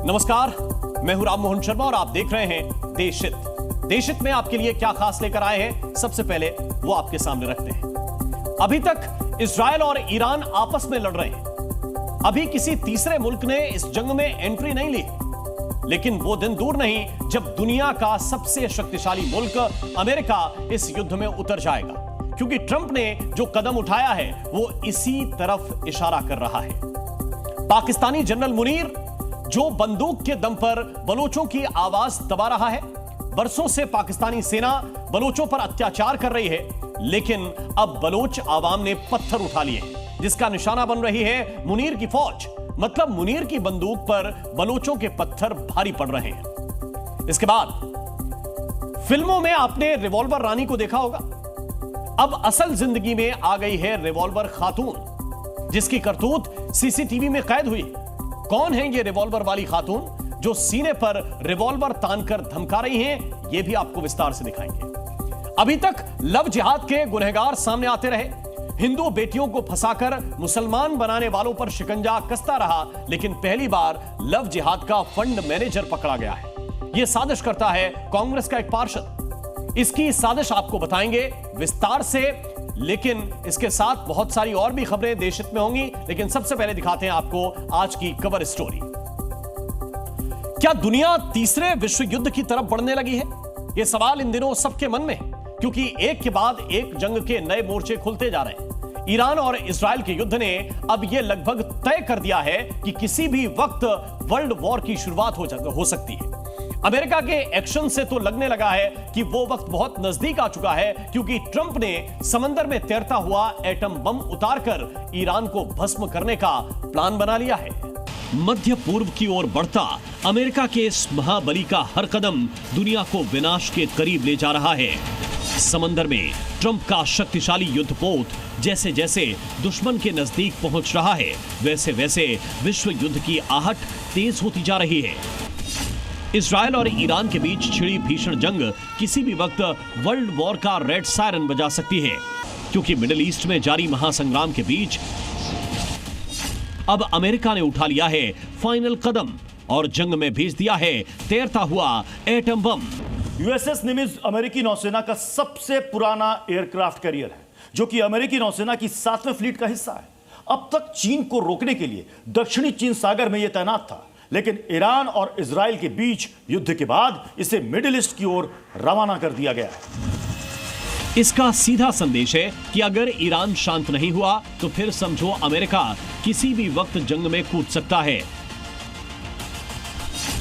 नमस्कार, मैं हूं राम मोहन शर्मा और आप देख रहे हैं देशहित। देशहित में आपके लिए क्या खास लेकर आए हैं, सबसे पहले वो आपके सामने रखते हैं। अभी तक इजरायल और ईरान आपस में लड़ रहे हैं। अभी किसी तीसरे मुल्क ने इस जंग में एंट्री नहीं ली, लेकिन वो दिन दूर नहीं जब दुनिया का सबसे शक्तिशाली मुल्क अमेरिका इस युद्ध में उतर जाएगा, क्योंकि ट्रंप ने जो कदम उठाया है वो इसी तरफ इशारा कर रहा है। पाकिस्तानी जनरल मुनीर जो बंदूक के दम पर बलोचों की आवाज दबा रहा है। बरसों से पाकिस्तानी सेना बलोचों पर अत्याचार कर रही है, लेकिन अब बलोच आवाम ने पत्थर उठा लिए, जिसका निशाना बन रही है मुनीर की फौज। मतलब मुनीर की बंदूक पर बलोचों के पत्थर भारी पड़ रहे हैं। इसके बाद फिल्मों में आपने रिवॉल्वर रानी को देखा होगा, अब असल जिंदगी में आ गई है रिवॉल्वर खातून, जिसकी करतूत सीसीटीवी में कैद हुई। कौन है ये रिवॉल्वर वाली खातून जो सीने पर रिवॉल्वर तानकर धमका रही हैं, ये भी आपको विस्तार से दिखाएंगे। अभी तक लव जिहाद के गुनहगार सामने आते रहे, हिंदू बेटियों को फंसाकर मुसलमान बनाने वालों पर शिकंजा कसता रहा, लेकिन पहली बार लव जिहाद का फंड मैनेजर पकड़ा गया है। यह साजिश करता है कांग्रेस का एक पार्षद। इसकी साजिश आपको बताएंगे विस्तार से, लेकिन इसके साथ बहुत सारी और भी खबरें देशहित में होंगी। लेकिन सबसे पहले दिखाते हैं आपको आज की कवर स्टोरी। क्या दुनिया तीसरे विश्व युद्ध की तरफ बढ़ने लगी है? यह सवाल इन दिनों सबके मन में है, क्योंकि एक के बाद एक जंग के नए मोर्चे खुलते जा रहे हैं। ईरान और इजरायल के युद्ध ने अब यह लगभग तय कर दिया है कि किसी भी वक्त वर्ल्ड वॉर की शुरुआत हो सकती है। अमेरिका के एक्शन से तो लगने लगा है कि वो वक्त बहुत नजदीक आ चुका है, क्योंकि ट्रंप ने समंदर में तैरता हुआ एटम बम उतारकर ईरान को भस्म करने का प्लान बना लिया है। मध्य पूर्व की ओर बढ़ता अमेरिका के इस महाबली का हर कदम दुनिया को विनाश के करीब ले जा रहा है। समंदर में ट्रंप का शक्तिशाली युद्धपोत जैसे जैसे दुश्मन के नजदीक पहुंच रहा है, वैसे वैसे विश्व युद्ध की आहट तेज होती जा रही है। इजरायल और ईरान के बीच छिड़ी भीषण जंग किसी भी वक्त वर्ल्ड वॉर का रेड सायरन बजा सकती है, क्योंकि मिडिल ईस्ट में जारी महासंग्राम के बीच अब अमेरिका ने उठा लिया है फाइनल कदम और जंग में भेज दिया है तैरता हुआ एटम बम। यूएसएस निमित्ज अमेरिकी नौसेना का सबसे पुराना एयरक्राफ्ट कैरियर है, जो कि अमेरिकी नौसेना की 7वें फ्लीट का हिस्सा है। अब तक चीन को रोकने के लिए दक्षिणी चीन सागर में यह तैनात था, लेकिन ईरान और इजराइल के बीच युद्ध के बाद इसे मिडिल ईस्ट की ओर रवाना कर दिया गया है। इसका सीधा संदेश है कि अगर ईरान शांत नहीं हुआ तो फिर समझो अमेरिका किसी भी वक्त जंग में कूद सकता है।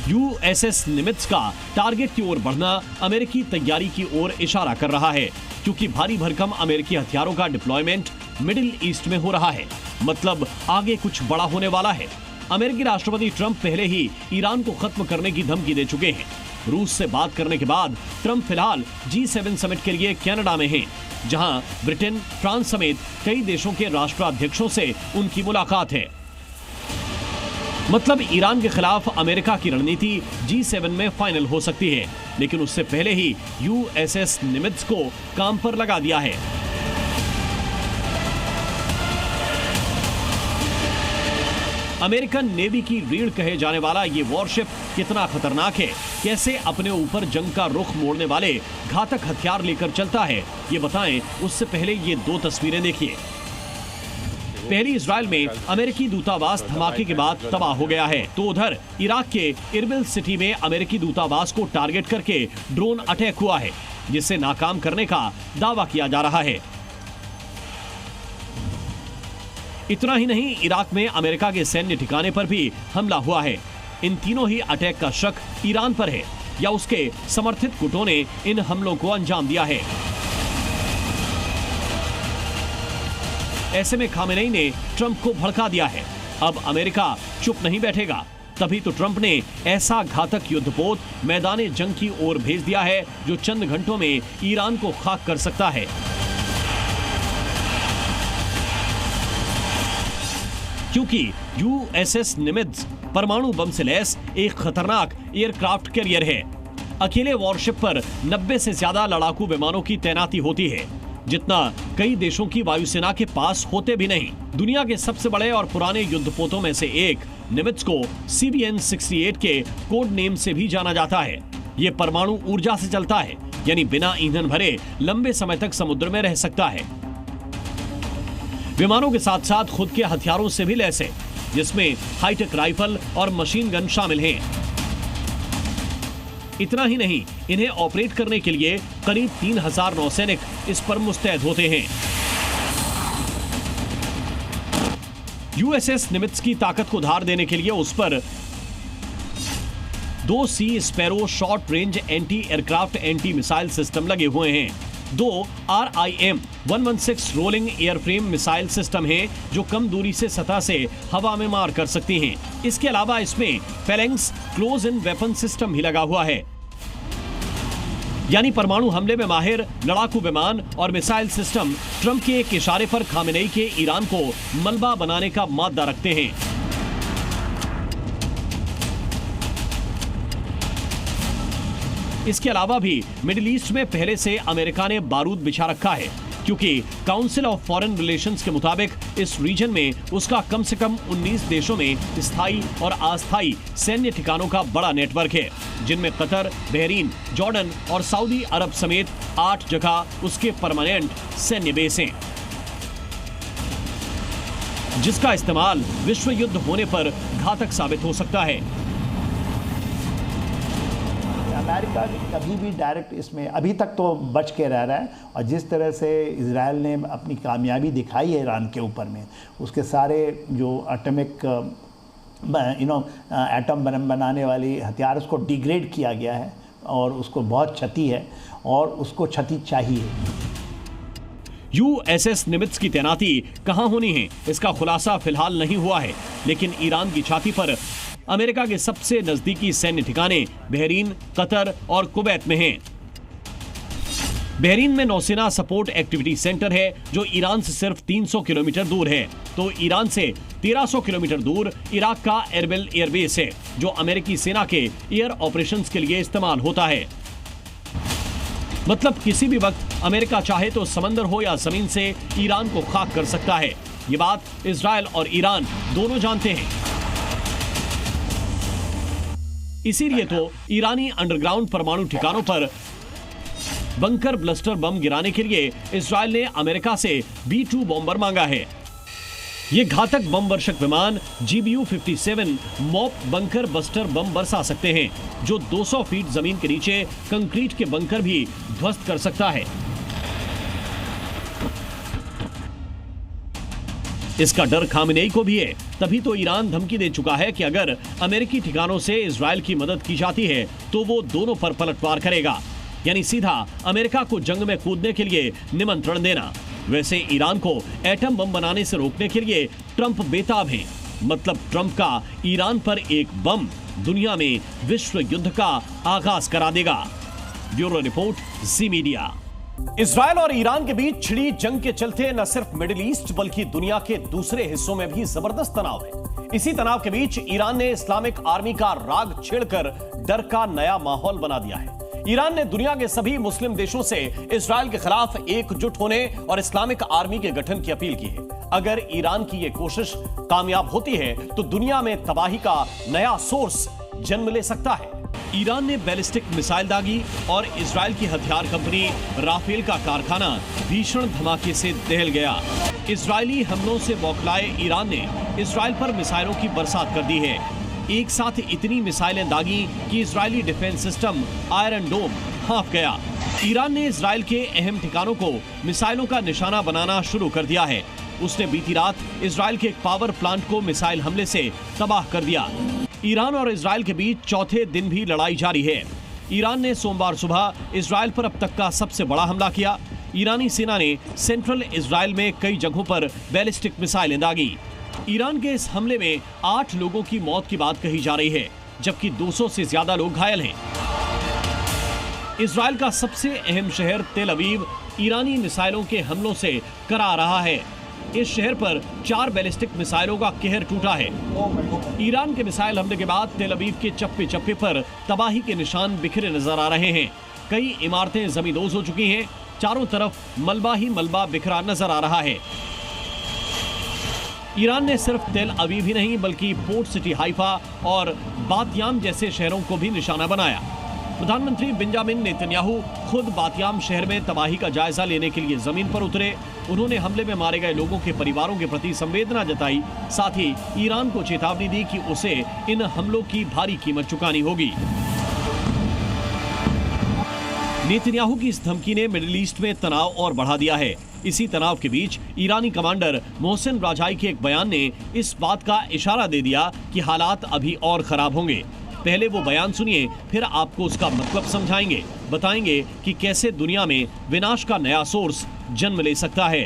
यूएसएस निमित्ज का टारगेट की ओर बढ़ना अमेरिकी तैयारी की ओर इशारा कर रहा है, क्योंकि भारी भरकम अमेरिकी हथियारों का डिप्लॉयमेंट मिडिल ईस्ट में हो रहा है। मतलब आगे कुछ बड़ा होने वाला है। अमेरिकी राष्ट्रपति ट्रंप पहले ही ईरान को खत्म करने की धमकी दे चुके हैं। रूस से बात करने के बाद ट्रंप फिलहाल G7 समिट के लिए कनाडा में हैं, जहां ब्रिटेन, फ्रांस समेत कई देशों के राष्ट्राध्यक्षों से उनकी मुलाकात है। मतलब ईरान के खिलाफ अमेरिका की रणनीति G7 में फाइनल हो सकती है, लेकिन उससे पहले ही यूएसएस निमित्ज को काम पर लगा दिया है। अमेरिकन नेवी की रीढ़ कहे जाने वाला ये वॉरशिप कितना खतरनाक है, कैसे अपने ऊपर जंग का रुख मोड़ने वाले घातक हथियार लेकर चलता है, ये बताएं। उससे पहले ये दो तस्वीरें देखिए। पहली इजराइल में अमेरिकी दूतावास धमाके के बाद तबाह हो गया है, तो उधर इराक के इरबिल सिटी में अमेरिकी दूतावास को टारगेट करके ड्रोन अटैक हुआ है, जिसे नाकाम करने का दावा किया जा रहा है। इतना ही नहीं, इराक में अमेरिका के सैन्य ठिकाने पर भी हमला हुआ है। इन तीनों ही अटैक का शक ईरान पर है या उसके समर्थित गुटों ने इन हमलों को अंजाम दिया है। ऐसे में खामेनेई ने ट्रंप को भड़का दिया है। अब अमेरिका चुप नहीं बैठेगा, तभी तो ट्रंप ने ऐसा घातक युद्धपोत मैदान जंग की ओर भेज दिया है, जो चंद घंटों में ईरान को खाक कर सकता है। क्योंकि यूएसएस निमित्ज परमाणु बम से लैस एक खतरनाक एयरक्राफ्ट कैरियर है। अकेले वॉरशिप पर 90 से ज्यादा लड़ाकू विमानों की तैनाती होती है, जितना कई देशों की वायुसेना के पास होते भी नहीं। दुनिया के सबसे बड़े और पुराने युद्धपोतों में से एक निमित्ज को CVN-68 के कोड नेम से भी जाना जाता है। ये परमाणु ऊर्जा से चलता है, यानी बिना ईंधन भरे लंबे समय तक समुद्र में रह सकता है। विमानों के साथ साथ खुद के हथियारों से भी लैस है, जिसमें हाईटेक राइफल और मशीन गन शामिल हैं। इतना ही नहीं, इन्हें ऑपरेट करने के लिए करीब 3000 नौसैनिक इस पर मुस्तैद होते हैं। USS निमित्ज की ताकत को धार देने के लिए उस पर 2 sea sparrow short range anti aircraft anti missile system लगे हुए हैं। 2 RIM-116 rolling airframe missile system हैं, जो कम दूरी से सतह से हवा में मार कर सकती हैं। इसके अलावा इसमें फेलेंक्स क्लोज इन वेपन सिस्टम भी लगा हुआ है, यानी परमाणु हमले में माहिर लड़ाकू विमान और मिसाइल सिस्टम ट्रंप के एक इशारे पर खामेनेई के ईरान को मलबा बनाने का मादा रखते हैं। इसके अलावा भी मिडिल ईस्ट में पहले से अमेरिका ने बारूद बिछा रखा है, क्योंकि काउंसिल ऑफ फॉरेन रिलेशंस के मुताबिक इस रीजन में उसका कम से कम 19 देशों में स्थायी और अस्थायी सैन्य ठिकानों का बड़ा नेटवर्क है, जिनमें कतर, बहरीन, जॉर्डन और सऊदी अरब समेत 8 जगह उसके परमानेंट सैन्य बेस हैं, जिसका इस्तेमाल विश्व युद्ध होने पर घातक साबित हो सकता है। अमेरिका कभी भी डायरेक्ट इसमें अभी तक तो बच के रह रहा है, और जिस तरह से इजराइल ने अपनी कामयाबी दिखाई है ईरान के ऊपर में, उसके सारे जो एटॉमिक एटम बनाने वाली हथियार उसको डिग्रेड किया गया है और उसको बहुत क्षति है और उसको क्षति चाहिए। USS निमित्ज की तैनाती कहां होनी है, इसका खुलासा फिलहाल नहीं हुआ है, लेकिन ईरान की छाती पर अमेरिका के सबसे नजदीकी सैन्य ठिकाने बहरीन, कतर और कुवैत में हैं। बहरीन में नौसेना सपोर्ट एक्टिविटी सेंटर है, जो ईरान से सिर्फ 300 किलोमीटर दूर है। तो ईरान से 1300 किलोमीटर दूर इराक का एरबिल एयरबेस है, जो अमेरिकी सेना के एयर ऑपरेशंस के लिए इस्तेमाल होता है। मतलब किसी भी वक्त अमेरिका चाहे तो समंदर हो या जमीन से ईरान को खाक कर सकता है। ये बात इजराइल और ईरान दोनों जानते हैं। इसीलिए तो ईरानी अंडरग्राउंड परमाणु ठिकानों पर बंकर ब्लस्टर बम गिराने के लिए इजराइल ने अमेरिका से B-2 बॉम्बर मांगा है। ये घातक बम वर्षक विमान GBU-57 mop bunker buster bomb बरसा सकते हैं, जो 200 फीट जमीन के नीचे कंक्रीट के बंकर भी ध्वस्त कर सकता है। इसका डर खामेनेई को भी है, तभी तो ईरान धमकी दे चुका है कि अगर अमेरिकी ठिकानों से इजराइल की मदद की जाती है तो वो दोनों पर पलटवार करेगा, यानी सीधा अमेरिका को जंग में कूदने के लिए निमंत्रण देना। वैसे ईरान को एटम बम बनाने से रोकने के लिए ट्रंप बेताब हैं। मतलब ट्रंप का ईरान पर एक बम दुनिया में विश्व युद्ध का आगाज करा देगा। ब्यूरो रिपोर्ट, जी मीडिया। इजराइल और ईरान के बीच छिड़ी जंग के चलते न सिर्फ मिडिल ईस्ट बल्कि दुनिया के दूसरे हिस्सों में भी जबरदस्त तनाव है। इसी तनाव के बीच ईरान ने इस्लामिक आर्मी का राग छेड़कर डर का नया माहौल बना दिया है। ईरान ने दुनिया के सभी मुस्लिम देशों से इजराइल के खिलाफ एकजुट होने और इस्लामिक आर्मी के गठन की अपील की है। अगर ईरान की यह कोशिश कामयाब होती है तो दुनिया में तबाही का नया सोर्स जन्म ले सकता है। ईरान ने बैलिस्टिक मिसाइल दागी और इजराइल की हथियार कंपनी राफेल का कारखाना भीषण धमाके से दहल गया। इजरायली हमलों से बौखलाए ईरान ने इजराइल पर मिसाइलों की बरसात कर दी है। एक साथ इतनी मिसाइलें दागी कि इजरायली डिफेंस सिस्टम आयरन डोम हाँफ गया। ईरान ने इजराइल के अहम ठिकानों को मिसाइलों का निशाना बनाना शुरू कर दिया है। उसने बीती रात इजराइल के एक पावर प्लांट को मिसाइल हमले से तबाह कर दिया। ईरान और इजराइल के बीच चौथे दिन भी लड़ाई जारी है। ईरान ने सोमवार सुबह इजराइल पर अब तक का सबसे बड़ा हमला किया। ईरानी सेना ने सेंट्रल इजराइल में कई जगहों पर बैलिस्टिक मिसाइलें दागी। ईरान के इस हमले में 8 लोगों की मौत की बात कही जा रही है, जबकि 200 से ज्यादा लोग घायल हैं। इजराइल का सबसे अहम शहर तेल अवीव ईरानी मिसाइलों के हमलों से करा रहा है। इस शहर पर 4 बैलिस्टिक मिसाइलों का कहर टूटा है। ईरान के मिसाइल हमले के बाद तेल अवीव के चप्पे चप्पे पर तबाही के निशान बिखरे नजर आ रहे हैं। कई इमारतें जमींदोज हो चुकी हैं। चारों तरफ मलबा ही मलबा बिखरा नजर आ रहा है। ईरान ने सिर्फ तेल अवीव ही नहीं बल्कि पोर्ट सिटी हाइफा और बातियाम जैसे शहरों को भी निशाना बनाया। प्रधानमंत्री बेंजामिन नेतन्याहू खुद बातियाम शहर में तबाही का जायजा लेने के लिए जमीन पर उतरे। उन्होंने हमले में मारे गए लोगों के परिवारों के प्रति संवेदना जताई। साथ ही ईरान को चेतावनी दी कि उसे इन हमलों की भारी कीमत चुकानी होगी। नेतन्याहू की इस धमकी ने मिडिल ईस्ट में तनाव और बढ़ा दिया है। इसी तनाव के बीच ईरानी कमांडर मोहसिन राजाई के एक बयान ने इस बात का इशारा दे दिया कि हालात अभी और खराब होंगे। पहले वो बयान सुनिए, फिर आपको उसका मतलब समझाएंगे, बताएंगे कि कैसे दुनिया में विनाश का नया सोर्स जन्म ले सकता है।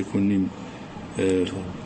1.5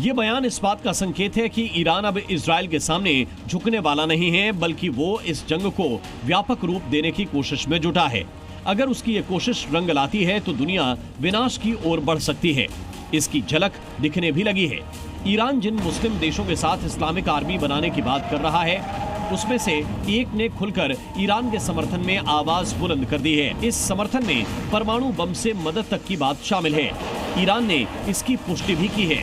ये बयान इस बात का संकेत है कि ईरान अब इजराइल के सामने झुकने वाला नहीं है, बल्कि वो इस जंग को व्यापक रूप देने की कोशिश में जुटा है। अगर उसकी ये कोशिश रंग लाती है तो दुनिया विनाश की ओर बढ़ सकती है। इसकी झलक दिखने भी लगी है। ईरान जिन मुस्लिम देशों के साथ इस्लामिक आर्मी बनाने की बात कर रहा है, उसमें से एक ने खुलकर ईरान के समर्थन में आवाज बुलंद कर दी है। इस समर्थन में परमाणु बम से मदद तक की बात शामिल है। ईरान ने इसकी पुष्टि भी की है।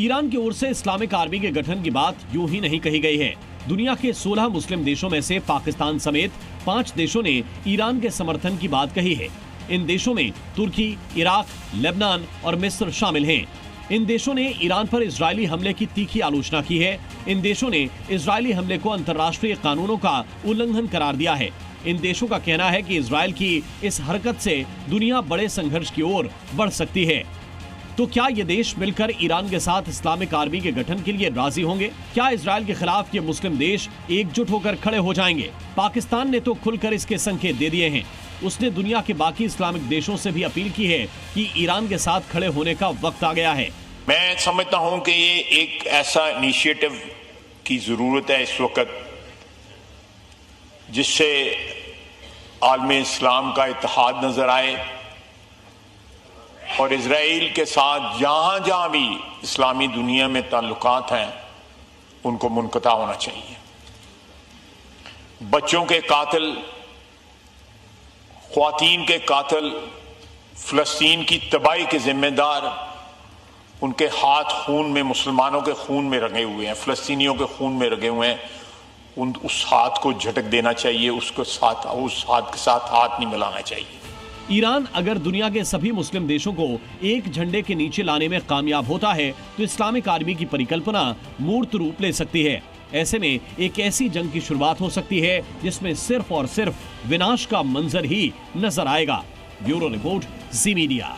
ईरान की ओर से इस्लामिक आर्मी के गठन की बात यूं ही नहीं कही गई है। दुनिया के 16 मुस्लिम देशों में से पाकिस्तान समेत 5 देशों ने ईरान के समर्थन की बात कही है। इन देशों में तुर्की, इराक, लेबनान और मिस्र शामिल हैं। इन देशों ने ईरान पर इजरायली हमले की तीखी आलोचना की है। इन देशों ने इजरायली हमले को अंतर्राष्ट्रीय कानूनों का उल्लंघन करार दिया है। इन देशों का कहना है कि इजरायल की इस हरकत से दुनिया बड़े संघर्ष की ओर बढ़ सकती है। तो क्या ये देश मिलकर ईरान के साथ इस्लामिक आर्मी के गठन के लिए राजी होंगे? क्या इजरायल के खिलाफ ये मुस्लिम देश एकजुट होकर खड़े हो जाएंगे? पाकिस्तान ने तो खुलकर इसके संकेत दे दिए हैं। उसने दुनिया के बाकी इस्लामिक देशों से भी अपील की है कि ईरान के साथ खड़े होने का वक्त आ गया है। मैं समझता हूं कि ये एक ऐसा इनिशिएटिव की जरूरत है इस वक्त जिससे आलम इस्लाम का इत्तेहाद नजर आए और इजराइल के साथ जहां जहां भी इस्लामी दुनिया में ताल्लुकात हैं उनको मुनक़ता होना चाहिए। बच्चों के कातिल, ख्वातीन के कातिल, फिलिस्तीन की तबाही के जिम्मेदार, उनके हाथ खून में, मुसलमानों के खून में रंगे हुए हैं, फिलिस्तीनियों के खून में रंगे हुए हैं। उस हाथ को झटक देना चाहिए, उस हाथ के साथ हाथ नहीं मिलाना चाहिए। ईरान अगर दुनिया के सभी मुस्लिम देशों को एक झंडे के नीचे लाने में कामयाब होता है तो इस्लामिक आर्मी की परिकल्पना मूर्त रूप ले सकती है। ऐसे में एक ऐसी जंग की शुरुआत हो सकती है जिसमें सिर्फ और सिर्फ विनाश का मंजर ही नजर आएगा। ब्यूरो रिपोर्ट, जी मीडिया।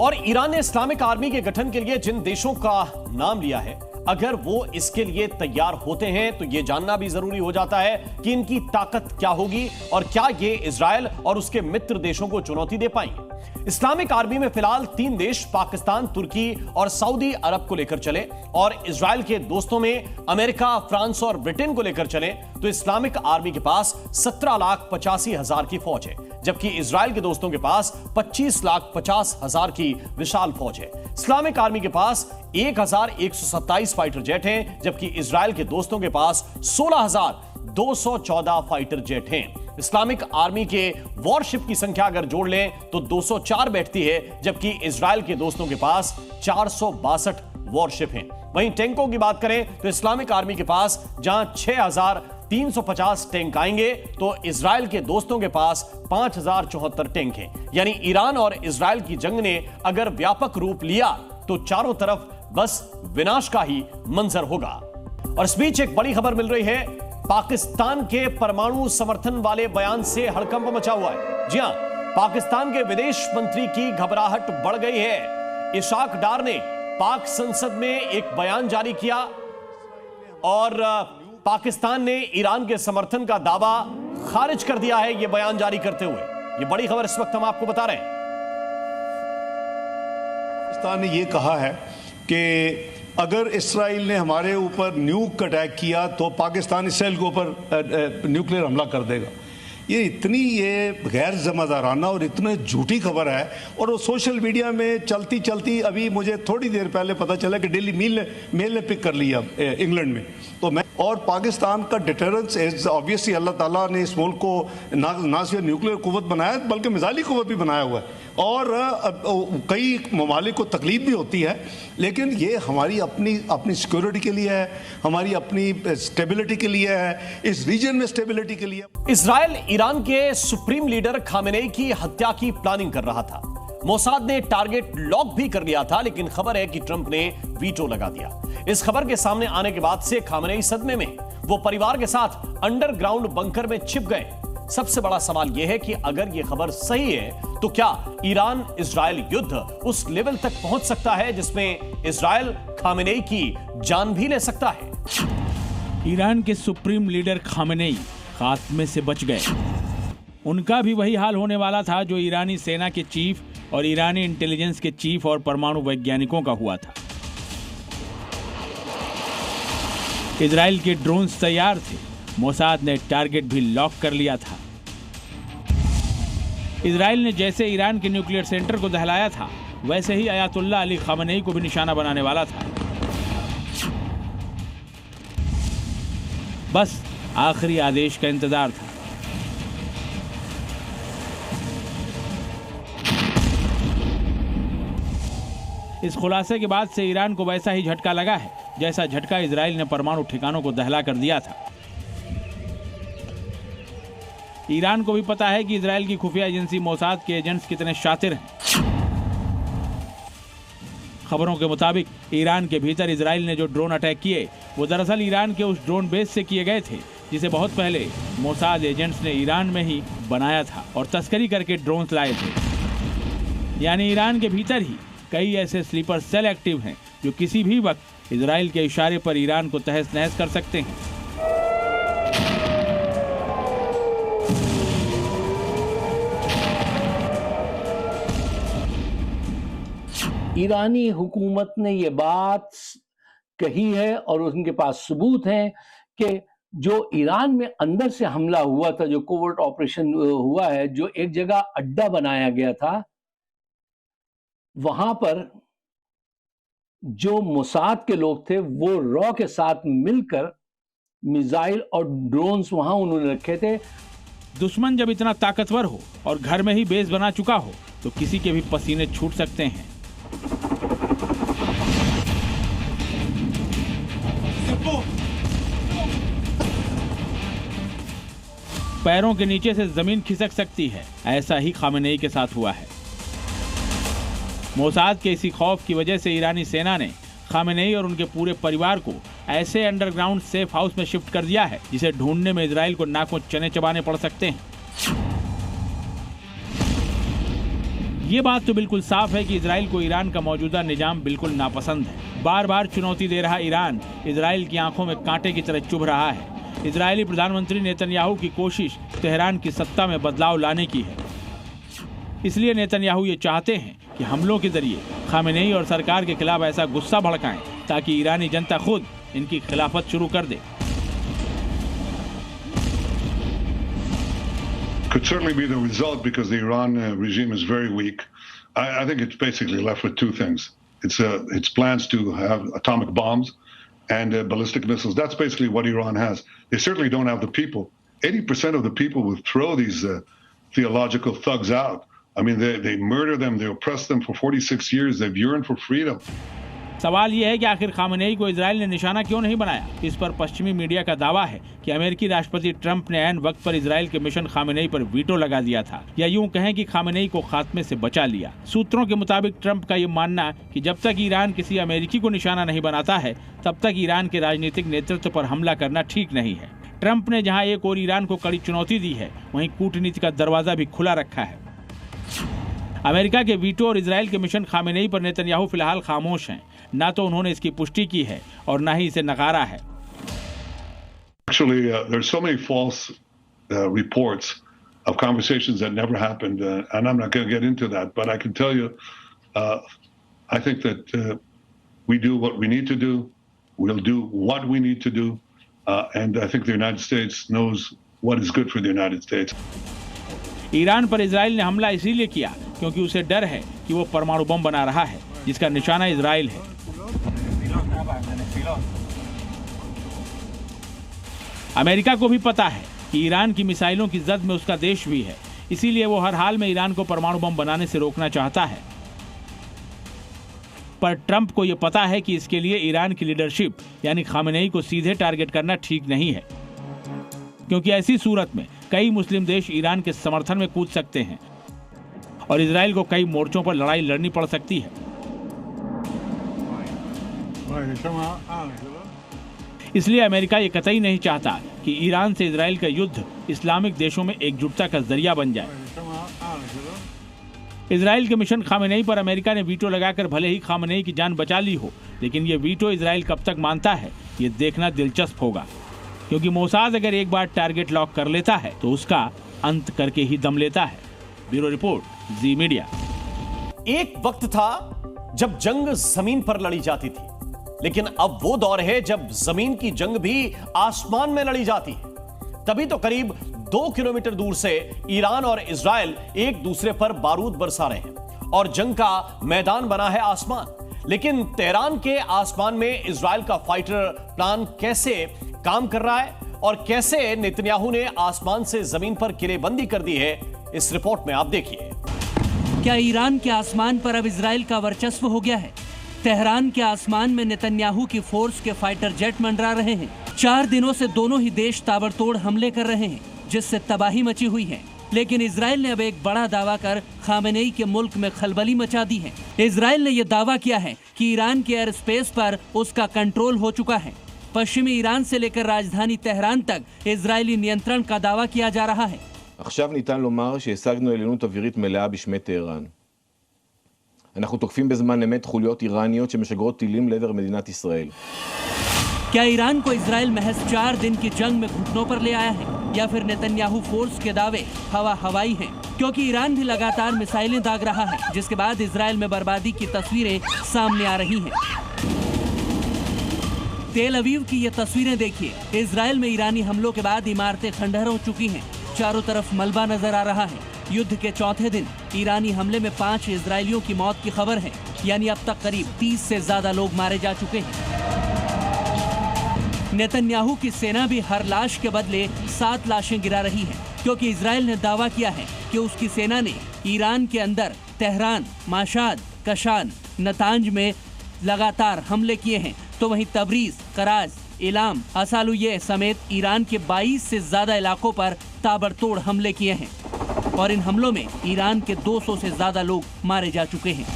और ईरान ने इस्लामिक आर्मी के गठन के लिए जिन देशों का नाम लिया है, अगर वो इसके लिए तैयार होते हैं तो यह जानना भी जरूरी हो जाता है कि इनकी ताकत क्या होगी और क्या ये इजरायल और उसके मित्र देशों को चुनौती दे पाएंगे। इस्लामिक आर्मी में फिलहाल 3 देश पाकिस्तान, तुर्की और सऊदी अरब को लेकर चले और इजरायल के दोस्तों में अमेरिका, फ्रांस और ब्रिटेन को लेकर चले तो इस्लामिक आर्मी के पास 17,85,000 की फौज है, जबकि इजरायल के दोस्तों के पास 25,50,000 की विशाल फौज है। इस्लामिक आर्मी के पास 1,127 फाइटर जेट हैं, जबकि इजरायल के दोस्तों के पास 16,214 फाइटर जेट हैं। इस्लामिक आर्मी के वॉरशिप की संख्या अगर जोड़ लें तो 204 बैठती है, जबकि इजरायल के दोस्तों के पास 462 वॉरशिप हैं। वहीं टैंकों की बात करें तो इस्लामिक आर्मी के पास जहां 6,350 टैंक आएंगे तो इजरायल के दोस्तों के पास 5,074 टैंक हैं। यानी ईरान और इजरायल की जंग ने अगर व्यापक रूप लिया तो चारों तरफ बस विनाश का ही मंजर होगा। और इस बीच एक बड़ी खबर मिल रही है, पाकिस्तान के परमाणु समर्थन वाले बयान से हड़कंप मचा हुआ है। जी हां, पाकिस्तान के विदेश मंत्री की घबराहट बढ़ गई है। इशाक डार ने पाक संसद में एक बयान जारी किया और पाकिस्तान ने ईरान के समर्थन का दावा खारिज कर दिया है, यह बयान जारी करते हुए। यह बड़ी खबर इस वक्त हम आपको बता रहे हैं। पाकिस्तान ने यह कहा है कि अगर इसराइल ने हमारे ऊपर न्यूक अटैक किया तो पाकिस्तान इसराइल के ऊपर न्यूक्लियर हमला कर देगा। ये गैर ज़िम्मेदाराना और इतने झूठी खबर है, और वो सोशल मीडिया में चलती चलती अभी मुझे थोड़ी देर पहले पता चला कि डेली मेल ने पिक कर लिया इंग्लैंड में। तो मैं और पाकिस्तान का डिटरेंस इज ऑब्वियसली अल्लाह ताला ने इस मुल्क को ना सिर्फ न्यूक्लियर कुव्वत बनाया बल्कि मिसाइली कुव्वत भी बनाया हुआ है, और कई ममालिक को तकलीफ भी होती है, लेकिन ये हमारी अपनी सिक्योरिटी के लिए है, हमारी अपनी स्टेबिलिटी के लिए है, इस रीजन में स्टेबिलिटी के लिए। इजराइल ईरान के सुप्रीम लीडर खामेनेई की हत्या की प्लानिंग कर रहा था। मोसाद ने टारगेट लॉक भी कर लिया था, लेकिन खबर है कि ट्रंप ने वीटो लगा दिया। इस खबर के सामने आने के बाद से खामेनेई सदमे में, वो परिवार के साथ अंडरग्राउंड बंकर में छिप गए। सबसे बड़ा सवाल यह है कि अगर यह खबर सही है तो क्या ईरान इजराइल युद्ध उस लेवल तक पहुंच सकता है जिसमें इजराइल खामेनेई की जान भी ले सकता है? ईरान के सुप्रीम लीडर खामेनेई खात्मे से बच गए। उनका भी वही हाल होने वाला था जो ईरानी सेना के चीफ और ईरानी इंटेलिजेंस के चीफ और परमाणु वैज्ञानिकों का हुआ था। इजराइल के ड्रोन्स तैयार थे, मोसाद ने टारगेट भी लॉक कर लिया था। इजराइल ने जैसे ईरान के न्यूक्लियर सेंटर को दहलाया था, वैसे ही अयातुल्लाह अली खामेनेई को भी निशाना बनाने वाला था। बस आखिरी आदेश का इंतजार था। इस खुलासे के बाद से ईरान को वैसा ही झटका लगा है जैसा झटका इजराइल ने परमाणु ठिकानों को दहला कर दिया था। ईरान को भी पता है कि इजराइल की खुफिया एजेंसी मोसाद के एजेंट्स कितने शातिर हैं। खबरों के मुताबिक ईरान के भीतर इजराइल ने जो ड्रोन अटैक किए वो दरअसल ईरान के उस ड्रोन बेस से किए गए थे जिसे बहुत पहले मोसाद एजेंट्स ने ईरान में ही बनाया था और तस्करी करके ड्रोन्स लाए थे। यानी ईरान के भीतर ही कई ऐसे स्लीपर सेल एक्टिव हैं जो किसी भी वक्त इजराइल के इशारे पर ईरान को तहस नहस कर सकते हैं। ईरानी हुकूमत ने ये बात कही है और उनके पास सबूत हैं कि जो ईरान में अंदर से हमला हुआ था, जो कोवर्ट ऑपरेशन हुआ है, जो एक जगह अड्डा बनाया गया था, वहां पर जो मोसाद के लोग थे वो रॉ के साथ मिलकर मिसाइल और ड्रोन्स वहां उन्होंने रखे थे। दुश्मन जब इतना ताकतवर हो और घर में ही बेस बना चुका हो तो किसी के भी पसीने छूट सकते हैं। पैरों के नीचे से जमीन खिसक सकती है। ऐसा ही खामेनेई के साथ हुआ है। मोसाद के इसी खौफ की वजह से ईरानी सेना ने खामेनेई और उनके पूरे परिवार को ऐसे अंडरग्राउंड सेफ हाउस में शिफ्ट कर दिया है जिसे ढूंढने में इजराइल को नाकों चने चबाने पड़ सकते हैं। ये बात तो बिल्कुल साफ है कि इजराइल को ईरान का मौजूदा निजाम बिल्कुल नापसंद है। बार बार चुनौती दे रहा ईरान इजराइल की आंखों में कांटे की तरह चुभ रहा है। इजरायली प्रधानमंत्री नेतन्याहू की कोशिश तेहरान की सत्ता में बदलाव लाने की है। इसलिए नेतन्याहू ये चाहते हैं कि हमलों के जरिए खामेनेई और सरकार के खिलाफ ऐसा गुस्सा भड़काएं ताकि ईरानी जनता खुद इनकी खिलाफत शुरू कर दे। Could certainly be the result because the Iran regime is very weak. I think it's basically left with two things. It's plans to have atomic bombs and ballistic missiles. That's basically what Iran has. They certainly don't have the people. 80% of the people will throw these theological thugs out. I mean, they murder them, they oppress them for 46 years. They've yearned for freedom. सवाल यह है कि आखिर Khamenei को Israel ने निशाना क्यों नहीं बनाया। इस पर पश्चिमी मीडिया का दावा है कि अमेरिकी राष्ट्रपति ट्रंप ने ऐन वक्त पर इजराइल के मिशन खामेनेई पर वीटो लगा दिया था, या यूं कहें कि खामेनेई को खात्मे से बचा लिया। सूत्रों के मुताबिक ट्रंप का ये मानना कि जब तक ईरान किसी अमेरिकी को निशाना नहीं बनाता है तब तक ईरान के राजनीतिक नेतृत्व पर हमला करना ठीक नहीं है। ट्रंप ने जहाँ एक और ईरान को कड़ी चुनौती दी है, वहीं कूटनीति का दरवाजा भी खुला रखा है। अमेरिका के वीटो और इजराइल के मिशन खामेनेई पर नेतन्याहू फिलहाल खामोश हैं। ना तो उन्होंने इसकी पुष्टि की है और ना ही इसे नकारा है। Actually, there's so many false reports of conversations that never happened, and I'm not going to get into that. But I can tell you, I think that we do what we need to do. We'll do what we need to do, and I think the United States knows what is good for the United States. Iran पर Israel ने हमला इसीलिए किया क्योंकि उसे डर है कि वो परमाणु बम बना रहा है जिसका निशाना इजराइल है। अमेरिका को भी पता है कि ईरान की मिसाइलों की जद में उसका देश भी है, इसीलिए वो हर हाल में ईरान को परमाणु बम बनाने से रोकना चाहता है। पर ट्रंप को यह पता है कि इसके लिए ईरान की लीडरशिप यानी खामेनेई को सीधे टारगेट करना ठीक नहीं है, क्योंकि ऐसी सूरत में कई मुस्लिम देश ईरान के समर्थन में कूद सकते हैं और इजराइल को कई मोर्चों पर लड़ाई लड़नी पड़ सकती है। इसलिए अमेरिका ये कतई नहीं चाहता कि ईरान से इजराइल का युद्ध इस्लामिक देशों में एकजुटता का जरिया बन जाए। इजराइल के मिशन खामेनेई पर अमेरिका ने वीटो लगाकर भले ही खामेनेई की जान बचा ली हो, लेकिन ये वीटो इजराइल कब तक मानता है ये देखना दिलचस्प होगा, क्योंकि मोसाद अगर एक बार टारगेट लॉक कर लेता है तो उसका अंत करके ही दम लेता है। ब्यूरो रिपोर्ट, जी मीडिया। एक वक्त था जब जंग जमीन पर लड़ी जाती थी, लेकिन अब वो दौर है जब जमीन की जंग भी आसमान में लड़ी जाती है। तभी तो करीब 2 किलोमीटर दूर से ईरान और इजराइल एक दूसरे पर बारूद बरसा रहे हैं और जंग का मैदान बना है आसमान। लेकिन तेहरान के आसमान में इजराइल का फाइटर प्लान कैसे काम कर रहा है और कैसे नेतन्याहू ने आसमान से जमीन पर किलेबंदी कर दी है, इस रिपोर्ट में आप देखिए। क्या ईरान के आसमान पर अब इजराइल का वर्चस्व हो गया है? तेहरान के आसमान में नेतन्याहू की फोर्स के फाइटर जेट मंडरा रहे हैं। 4 दिनों से दोनों ही देश ताबड़तोड़ हमले कर रहे हैं, जिससे तबाही मची हुई है। लेकिन इजराइल ने अब एक बड़ा दावा कर खामेनेई के मुल्क में खलबली मचा दी है। इजराइल ने यह दावा किया है कि ईरान के एयर स्पेस पर उसका कंट्रोल हो चुका है। पश्चिमी ईरान से लेकर राजधानी तेहरान तक इजरायली नियंत्रण का दावा किया जा रहा है। עכשיו ניתן לומר שהשגנו עליונות אווירית מלאה בשמי טהרן. אנחנו תוקפים בזמן אמת חוליות איראניות שמשגרות טילים לעבר מדינת ישראל. क्या ईरान को इजराइल महज 4 दिन की जंग में घुटनों पर ले आया है, या फिर नेतन्याहू फोर्स के दावे हवाई हैं? क्योंकि ईरान भी लगातार मिसाइलें दाग रहा है, जिसके बाद इजराइल में बर्बादी की तस्वीरें सामने आ रही हैं। तेल अवीव की ये तस्वीरें देखिए। इजराइल में ईरानी हमलों के बाद इमारतें खंडहर हो चुकी हैं, चारों तरफ मलबा नजर आ रहा है। युद्ध के चौथे दिन ईरानी हमले में 5 इजरायलियों की मौत की खबर है, यानी अब तक करीब 30 से ज्यादा लोग मारे जा चुके हैं। नेतन्याहू की सेना भी हर लाश के बदले 7 लाशें गिरा रही है, क्योंकि इजराइल ने दावा किया है कि उसकी सेना ने ईरान के अंदर तेहरान, माशाद, कशान, नतांज में लगातार हमले किए हैं। तो वहीं तबरीज, कराज, इलाम, असालुये समेत ईरान के 22 से ज्यादा इलाकों पर ताबड़तोड़ हमले किए हैं और इन हमलों में ईरान के 200 से ज्यादा लोग मारे जा चुके हैं।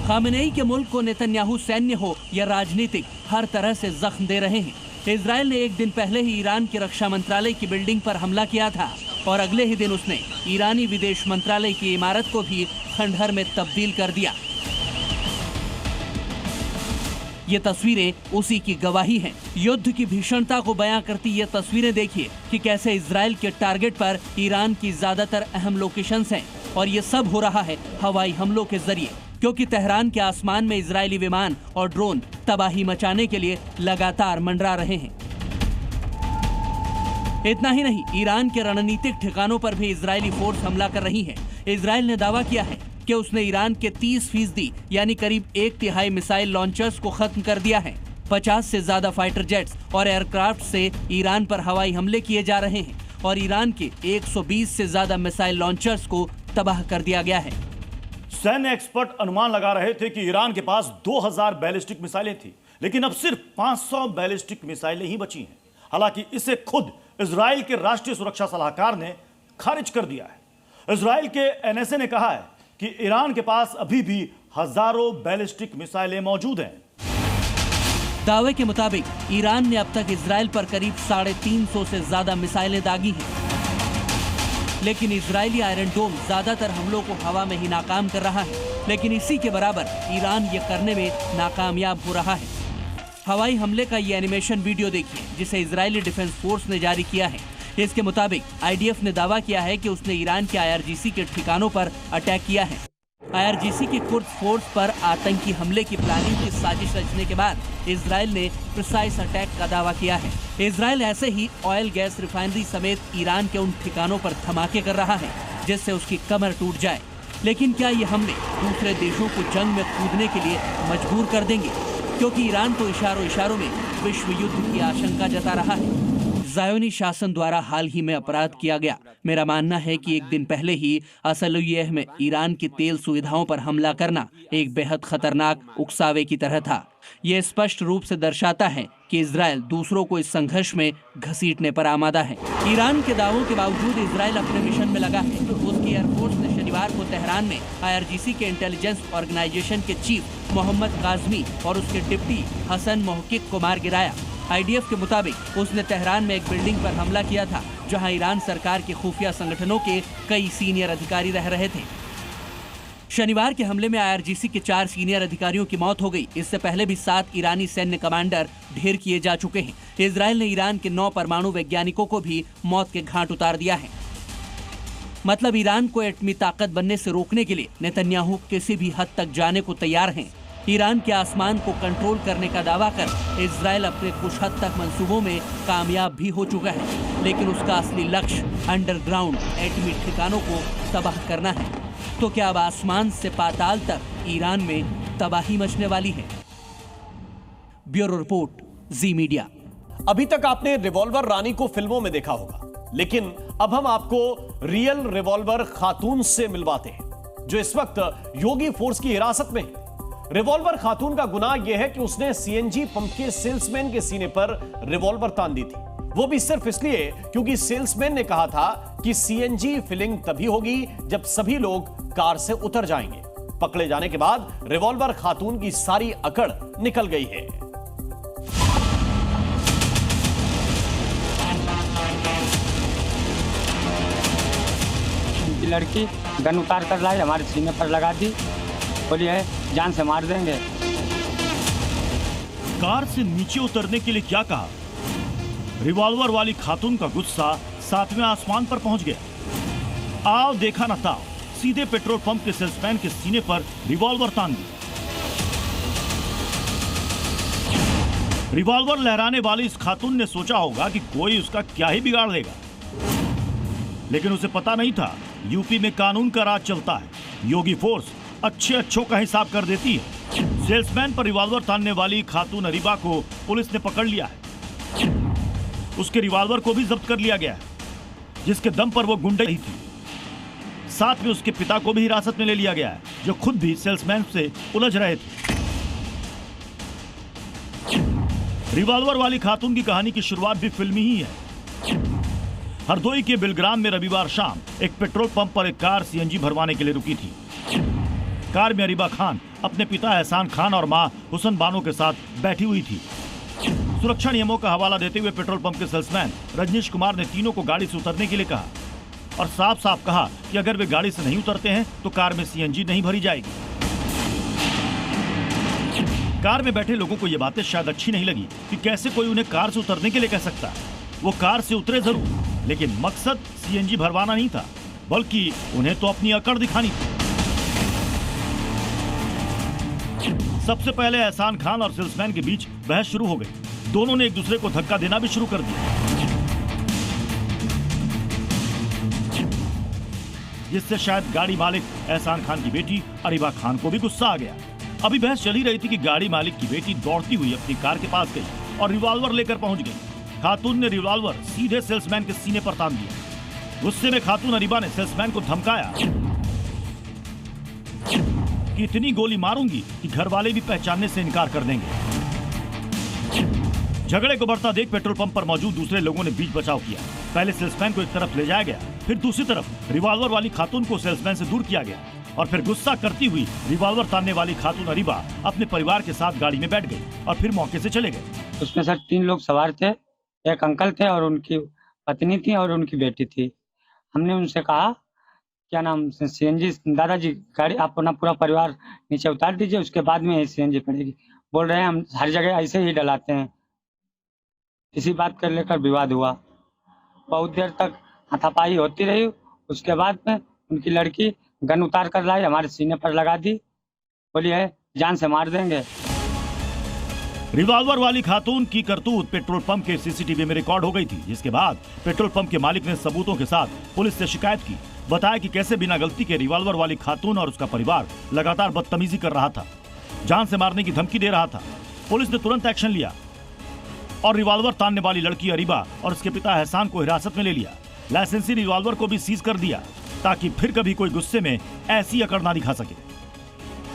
खामेनेई के मुल्क को नेतन्याहू सैन्य हो या राजनीतिक हर तरह से जख्म दे रहे हैं। इजराइल ने एक दिन पहले ही ईरान के रक्षा मंत्रालय की बिल्डिंग पर हमला किया था और अगले ही दिन उसने ईरानी विदेश मंत्रालय की इमारत को भी खंडहर में तब्दील कर दिया। ये तस्वीरें उसी की गवाही हैं। युद्ध की भीषणता को बयां करती ये तस्वीरें देखिए कि कैसे इजराइल के टारगेट पर ईरान की ज्यादातर अहम लोकेशंस हैं और ये सब हो रहा है हवाई हमलों के जरिए, क्योंकि तेहरान के आसमान में इजरायली विमान और ड्रोन तबाही मचाने के लिए लगातार मंडरा रहे हैं। इतना ही नहीं, ईरान के रणनीतिक ठिकानों पर भी इजरायली फोर्स हमला कर रही है। इजराइल ने दावा किया है कि उसने ईरान के 30% यानी करीब 1/3 मिसाइल लॉन्चर्स को खत्म कर दिया है। 50 से ज्यादा फाइटर जेट्स और एयरक्राफ्ट से ईरान पर हवाई हमले किए जा रहे हैं और ईरान के 120 से ज्यादा मिसाइल लॉन्चर्स को तबाह कर दिया गया है। सैन्य एक्सपर्ट अनुमान लगा रहे थे कि ईरान के पास 2000 बैलिस्टिक मिसाइलें थी, लेकिन अब सिर्फ 500 बैलिस्टिक मिसाइलें ही बची हैं। हालांकि इसे खुद इजराइल के राष्ट्रीय सुरक्षा सलाहकार ने खारिज कर दिया है। इजराइल के एनएसए ने कहा है कि ईरान के पास अभी भी हजारों बैलिस्टिक मिसाइलें मौजूद हैं। दावे के मुताबिक ईरान ने अब तक इजराइल पर करीब 350 से ज्यादा मिसाइलें दागी हैं, लेकिन इजरायली आयरन डोम ज्यादातर हमलों को हवा में ही नाकाम कर रहा है। लेकिन इसी के बराबर ईरान ये करने में नाकामयाब हो रहा है। हवाई हमले का ये एनिमेशन वीडियो देखिए जिसे इजरायली डिफेंस फोर्स ने जारी किया है। इसके मुताबिक आईडीएफ ने दावा किया है कि उसने ईरान के आईआरजीसी के ठिकानों पर अटैक किया है। आईआरजीसी की कुर्द फोर्स पर आतंकी हमले की प्लानिंग की साजिश रचने के बाद इजरायल ने प्रिसाइज अटैक का दावा किया है। इजरायल ऐसे ही ऑयल गैस रिफाइनरी समेत ईरान के उन ठिकानों पर धमाके कर रहा है जिससे उसकी कमर टूट जाए। लेकिन क्या ये हमले दूसरे देशों को जंग में कूदने के लिए मजबूर कर देंगे? क्योंकि ईरान तो इशारों में विश्व युद्ध की आशंका जता रहा है। ज़ायोनी शासन द्वारा हाल ही में अपराध किया गया। मेरा मानना है कि एक दिन पहले ही असलुयह में ईरान की तेल सुविधाओं पर हमला करना एक बेहद खतरनाक उकसावे की तरह था। ये स्पष्ट रूप से दर्शाता है कि इजरायल दूसरों को इस संघर्ष में घसीटने पर आमादा है। ईरान के दावों के बावजूद इजरायल अपने मिशन में लगा है। उसकी एयरफोर्स ने शनिवार को तेहरान में आईआरजीसी के इंटेलिजेंस ऑर्गेनाइजेशन के चीफ मोहम्मद काजमी और उसके डिप्टी हसन मोहकिक को मार गिराया। आईडीएफ के मुताबिक उसने तेहरान में एक बिल्डिंग पर हमला किया था जहां ईरान सरकार के खुफिया संगठनों के कई सीनियर अधिकारी रह रहे थे। शनिवार के हमले में आईआरजीसी के 4 सीनियर अधिकारियों की मौत हो गई। इससे पहले भी 7 ईरानी सैन्य कमांडर ढेर किए जा चुके हैं। इजरायल ने ईरान के 9 परमाणु वैज्ञानिकों को भी मौत के घाट उतार दिया है। मतलब ईरान को एटमी ताकत बनने से रोकने के लिए नेतन्याहू किसी भी हद तक जाने को तैयार हैं। ईरान के आसमान को कंट्रोल करने का दावा कर इजरायल अपने कुछ हद तक मंसूबों में कामयाब भी हो चुका है, लेकिन उसका असली लक्ष्य अंडरग्राउंड एटमी ठिकानों को तबाह करना है। तो क्या अब आसमान से पाताल तक ईरान में तबाही मचने वाली है? ब्यूरो रिपोर्ट, जी मीडिया। अभी तक आपने रिवॉल्वर रानी को फिल्मों में देखा होगा, लेकिन अब हम आपको रियल रिवॉल्वर खातून से मिलवाते हैं जो इस वक्त योगी फोर्स की हिरासत में है। रिवॉल्वर खातून का गुनाह यह है कि उसने सीएनजी पंप के सेल्समैन के सीने पर रिवॉल्वर तान दी थी, वो भी सिर्फ इसलिए क्योंकि सेल्समैन ने कहा था कि सीएनजी फिलिंग तभी होगी जब सभी लोग कार से उतर जाएंगे। पकड़े जाने के बाद रिवॉल्वर खातून की सारी अकड़ निकल गई है। लड़की गन उतार कर लाई, हमारे सीने पर लगा दी, बोली है जान से मार देंगे। कार से नीचे उतरने के लिए क्या कहा? रिवॉल्वर वाली खातून का गुस्सा 7वें आसमान पर पहुंच गया। आओ देखा न ताओ, सीधे पेट्रोल पंप के सेल्समैन के सीने पर रिवॉल्वर तान दी। रिवॉल्वर लहराने वाली इस खातून ने सोचा होगा कि कोई उसका क्या ही बिगाड़ लेगा, लेकिन उसे पता नहीं था यूपी में कानून का राज चलता है। योगी फोर्स अच्छों का हिसाब कर देती है। सेल्समैन पर रिवॉल्वर तानने वाली खातून अरीबा को पुलिस ने पकड़ लिया है। उसके रिवॉल्वर को भी जब्त कर लिया गया है, जिसके दम पर वो गुंडे ही थी। साथ में उसके पिता को भी हिरासत में ले लिया गया है, जो खुद भी सेल्समैन से उलझ रहे थे। रिवॉल्वर वाली खातून की कहानी की शुरुआत भी फिल्मी ही है। हरदोई के बिलग्राम में रविवार शाम एक पेट्रोल पंप पर एक कार सीएनजी भरवाने के लिए रुकी थी। कार में अरीबा खान अपने पिता एहसान खान और मां हुसन बानो के साथ बैठी हुई थी। सुरक्षा नियमों का हवाला देते हुए पेट्रोल पंप के सेल्समैन रजनीश कुमार ने तीनों को गाड़ी से उतरने के लिए कहा और साफ साफ कहा कि अगर वे गाड़ी से नहीं उतरते हैं तो कार में सीएनजी नहीं भरी जाएगी। कार में बैठे लोगों को यह बातें शायद अच्छी नहीं लगी कि कैसे कोई उन्हें कार से उतरने के लिए कह सकता है। वो कार से उतरे जरूर, लेकिन मकसद सीएनजी भरवाना नहीं था, बल्कि उन्हें तो अपनी अकड़ दिखानी थी। सबसे पहले एहसान खान और सेल्समैन के बीच बहस शुरू हो गई। दोनों ने एक दूसरे को धक्का देना भी शुरू कर दिया, जिससे शायद गाड़ी मालिक एहसान खान की बेटी अरीबा खान को भी गुस्सा आ गया। अभी बहस चल ही रही थी कि गाड़ी मालिक की बेटी दौड़ती हुई अपनी कार के पास गई और रिवॉल्वर लेकर पहुंच गई। खातून ने रिवॉल्वर सीधे सेल्समैन के सीने पर तान दिया। गुस्से में खातून अरीबा ने सेल्समैन को धमकाया कि इतनी गोली मारूंगी कि घर वाले भी पहचानने से इनकार कर देंगे। झगड़े को बढ़ता देख पेट्रोल पंप पर मौजूद दूसरे लोगों ने बीच बचाव किया। पहले सेल्समैन को एक तरफ ले जाया गया, फिर दूसरी तरफ रिवॉल्वर वाली खातून को सेल्समैन से दूर किया गया और फिर गुस्सा करती हुई रिवॉल्वर तानने वाली खातून अरीबा अपने परिवार के साथ गाड़ी में बैठ गई और फिर मौके से चले गए। उसमें सर 3 लोग सवार थे, एक अंकल थे और उनकी पत्नी थी और उनकी बेटी थी। हमने उनसे कहा क्या नाम सीएनजी दादाजी गाड़ी आप अपना पूरा परिवार नीचे उतार दीजिए, उसके बाद में सीएनजी पड़ेगी। बोल रहे हैं हम हर जगह ऐसे ही डलाते हैं। इसी बात को लेकर विवाद हुआ, बहुत देर तक हाथापाई होती रही। उसके बाद में उनकी लड़की गन उतार कर लाई, हमारे सीने पर लगा दी, बोली है जान से मार देंगे। रिवॉल्वर वाली खातून की करतूत पेट्रोल पंप के सीसीटीवी में रिकॉर्ड हो गई थी, जिसके बाद पेट्रोल पंप के मालिक ने सबूतों के साथ पुलिस से शिकायत की। बताया कि कैसे बिना गलती के रिवॉल्वर वाली खातून और उसका परिवार लगातार बदतमीजी कर रहा था, जान से मारने की धमकी दे रहा था। पुलिस ने तुरंत एक्शन लिया और रिवॉल्वर तानने वाली लड़की अरीबा और उसके पिता एहसान को हिरासत में ले लिया। लाइसेंसी रिवॉल्वर को भी सीज कर दिया ताकि फिर कभी कोई गुस्से में ऐसी अकड़ ना दिखा सके।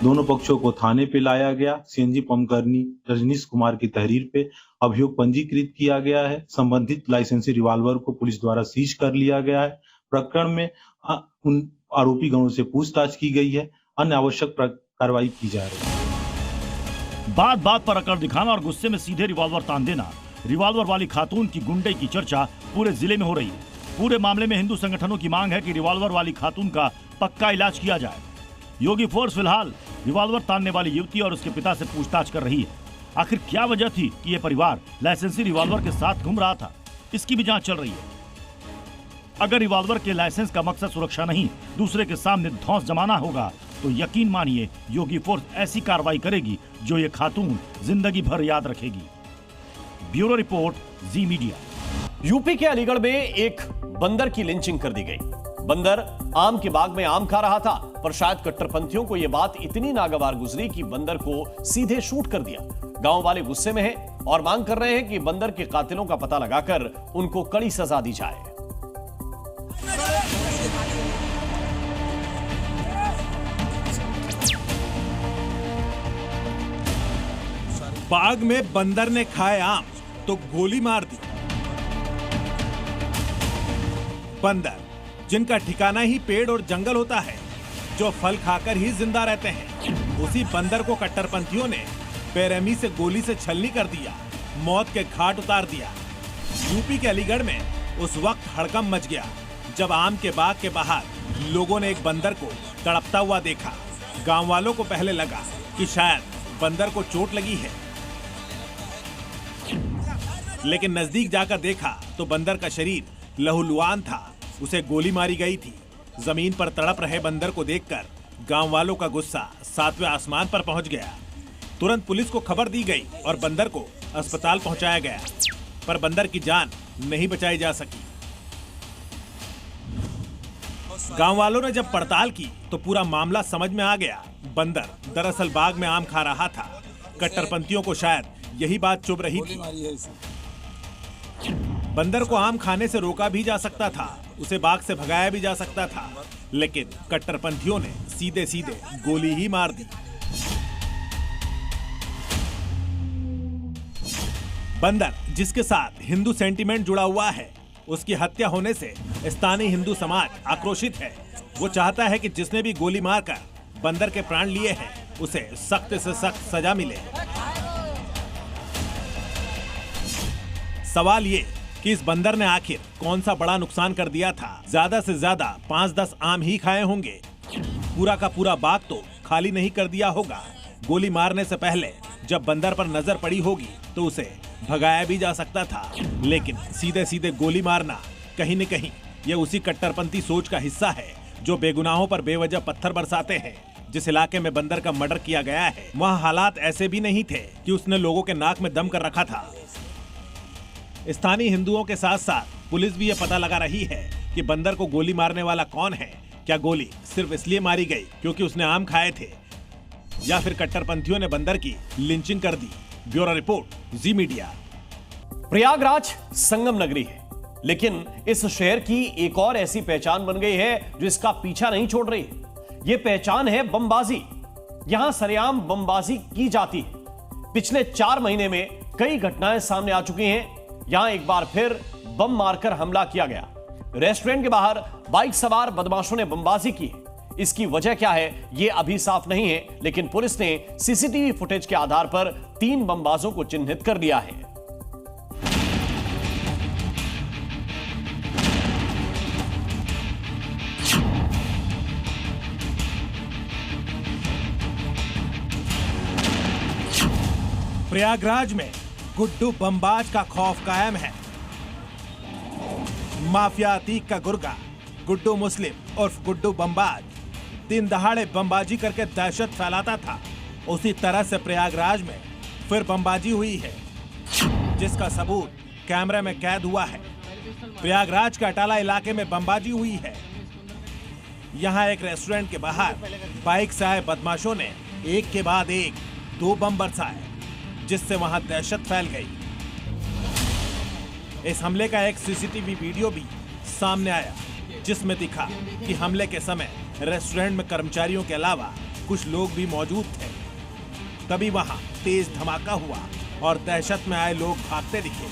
दोनों पक्षों को थाने पे लाया गया। सीएनजी पंपकर्मी रजनीश कुमार की तहरीर पे अभियोग पंजीकृत किया गया है। संबंधित लाइसेंसी रिवॉल्वर को पुलिस द्वारा सीज कर लिया गया है। प्रकरण में उन आरोपी गणों से पूछताछ की गई है। अन्य आवश्यक कार्रवाई की जा रही है। बात बात पर अकड़ दिखाना और गुस्से में सीधे रिवॉल्वर तान देना, रिवॉल्वर वाली खातून की गुंडे की चर्चा पूरे जिले में हो रही है। पूरे मामले में हिंदू संगठनों की मांग है कि रिवॉल्वर वाली खातून का पक्का इलाज किया जाए। योगी फोर्स फिलहाल रिवॉल्वर तानने वाली युवती और उसके पिता से पूछताछ कर रही है। आखिर क्या वजह थी कि यह परिवार लाइसेंसी रिवॉल्वर के साथ घूम रहा था, इसकी भी जांच चल रही है। अगर रिवॉल्वर के लाइसेंस का मकसद सुरक्षा नहीं, दूसरे के सामने धौंस जमाना होगा, तो यकीन मानिए योगी फोर्स ऐसी कार्रवाई करेगी जो ये खातून जिंदगी भर याद रखेगी। ब्यूरो रिपोर्ट, जी मीडिया। यूपी के अलीगढ़ में एक बंदर की लिंचिंग कर दी गई। बंदर आम के बाग में आम खा रहा था, पर शायद कट्टरपंथियों को यह बात इतनी नागवार गुजरी कि बंदर को सीधे शूट कर दिया। गांव वाले गुस्से में हैं और मांग कर रहे हैं कि बंदर के कातिलों का पता लगाकर उनको कड़ी सजा दी जाए। बाग में बंदर ने खाए आम तो गोली मार दी। बंदर जिनका ठिकाना ही पेड़ और जंगल होता है, जो फल खाकर ही जिंदा रहते हैं, उसी बंदर को कट्टरपंथियों ने बेरहमी से गोली से छलनी कर दिया, मौत के घाट उतार दिया। यूपी के अलीगढ़ में उस वक्त हड़कंप मच गया जब आम के बाग के बाहर लोगों ने एक बंदर को तड़पता हुआ देखा। गांव वालों को पहले लगा कि शायद बंदर को चोट लगी है, लेकिन नजदीक जाकर देखा तो बंदर का शरीर लहूलुहान था, उसे गोली मारी गई थी। जमीन पर तड़प रहे बंदर को देखकर गांव वालों का गुस्सा 7वें आसमान पर पहुंच गया। तुरंत पुलिस को खबर दी गई और बंदर को अस्पताल पहुंचाया गया, पर बंदर की जान नहीं बचाई जा सकी। गांव वालों ने जब पड़ताल की तो पूरा मामला समझ में आ गया। बंदर दरअसल बाग में आम खा रहा था। कट्टरपंथियों को शायद यही बात चुभ रही थी। बंदर को आम खाने से रोका भी जा सकता था, उसे बाग से भगाया भी जा सकता था, लेकिन कट्टरपंथियों ने सीधे सीधे गोली ही मार दी। बंदर जिसके साथ हिंदू सेंटीमेंट जुड़ा हुआ है, उसकी हत्या होने से स्थानीय हिंदू समाज आक्रोशित है। वो चाहता है कि जिसने भी गोली मारकर बंदर के प्राण लिए हैं, उसे सख्त से सख्त सजा मिले। सवाल ये कि इस बंदर ने आखिर कौन सा बड़ा नुकसान कर दिया था। ज्यादा से ज्यादा 5-10 आम ही खाए होंगे, पूरा का पूरा बाग तो खाली नहीं कर दिया होगा। गोली मारने से पहले जब बंदर पर नजर पड़ी होगी तो उसे भगाया भी जा सकता था, लेकिन सीधे सीधे गोली मारना कहीं न कहीं ये उसी कट्टरपंथी सोच का हिस्सा है जो बेगुनाहों पर बेवजह पत्थर बरसाते हैं। जिस इलाके में बंदर का मर्डर किया गया है, वहाँ हालात ऐसे भी नहीं थे कि उसने लोगों के नाक में दम कर रखा था। स्थानीय हिंदुओं के साथ साथ पुलिस भी ये पता लगा रही है कि बंदर को गोली मारने वाला कौन है। क्या गोली सिर्फ इसलिए मारी गई क्योंकि उसने आम खाए थे, या फिर कट्टरपंथियों ने बंदर की लिंचिंग कर दी? ब्यूरो रिपोर्ट, जी मीडिया। प्रयागराज संगम नगरी है, लेकिन इस शहर की एक और ऐसी पहचान बन गई है जो इसका पीछा नहीं छोड़ रही। यह पहचान है बमबाजी। यहां सरेआम बमबाजी की जाती है। पिछले 4 महीने में कई घटनाएं सामने आ चुकी हैं। यहां एक बार फिर बम मारकर हमला किया गया। रेस्टोरेंट के बाहर बाइक सवार बदमाशों ने बमबाजी की। इसकी वजह क्या है यह अभी साफ नहीं है, लेकिन पुलिस ने सीसीटीवी फुटेज के आधार पर 3 बमबाजों को चिन्हित कर लिया है। प्रयागराज में गुड्डू बमबाज का खौफ कायम है। माफिया अतीक का गुर्गा गुड्डू मुस्लिम उर्फ गुड्डू बमबाज दिन दहाड़े बमबाजी करके दहशत फैलाता था। उसी तरह से प्रयागराज में फिर बमबाजी हुई है, जिसका सबूत कैमरे में कैद हुआ है। प्रयागराज के अटाला इलाके में बमबाजी हुई है। यहां एक रेस्टोरेंट के बाहर बाइक से आए बदमाशों ने एक के बाद एक 2 बम बरसाए, जिससे वहां दहशत फैल गई। इस हमले का एक सीसीटीवी वीडियो भी सामने आया, जिसमें दिखा कि हमले के समय रेस्टोरेंट में कर्मचारियों के अलावा कुछ लोग भी मौजूद थे। तभी वहां तेज धमाका हुआ और दहशत में आए लोग भागते दिखे।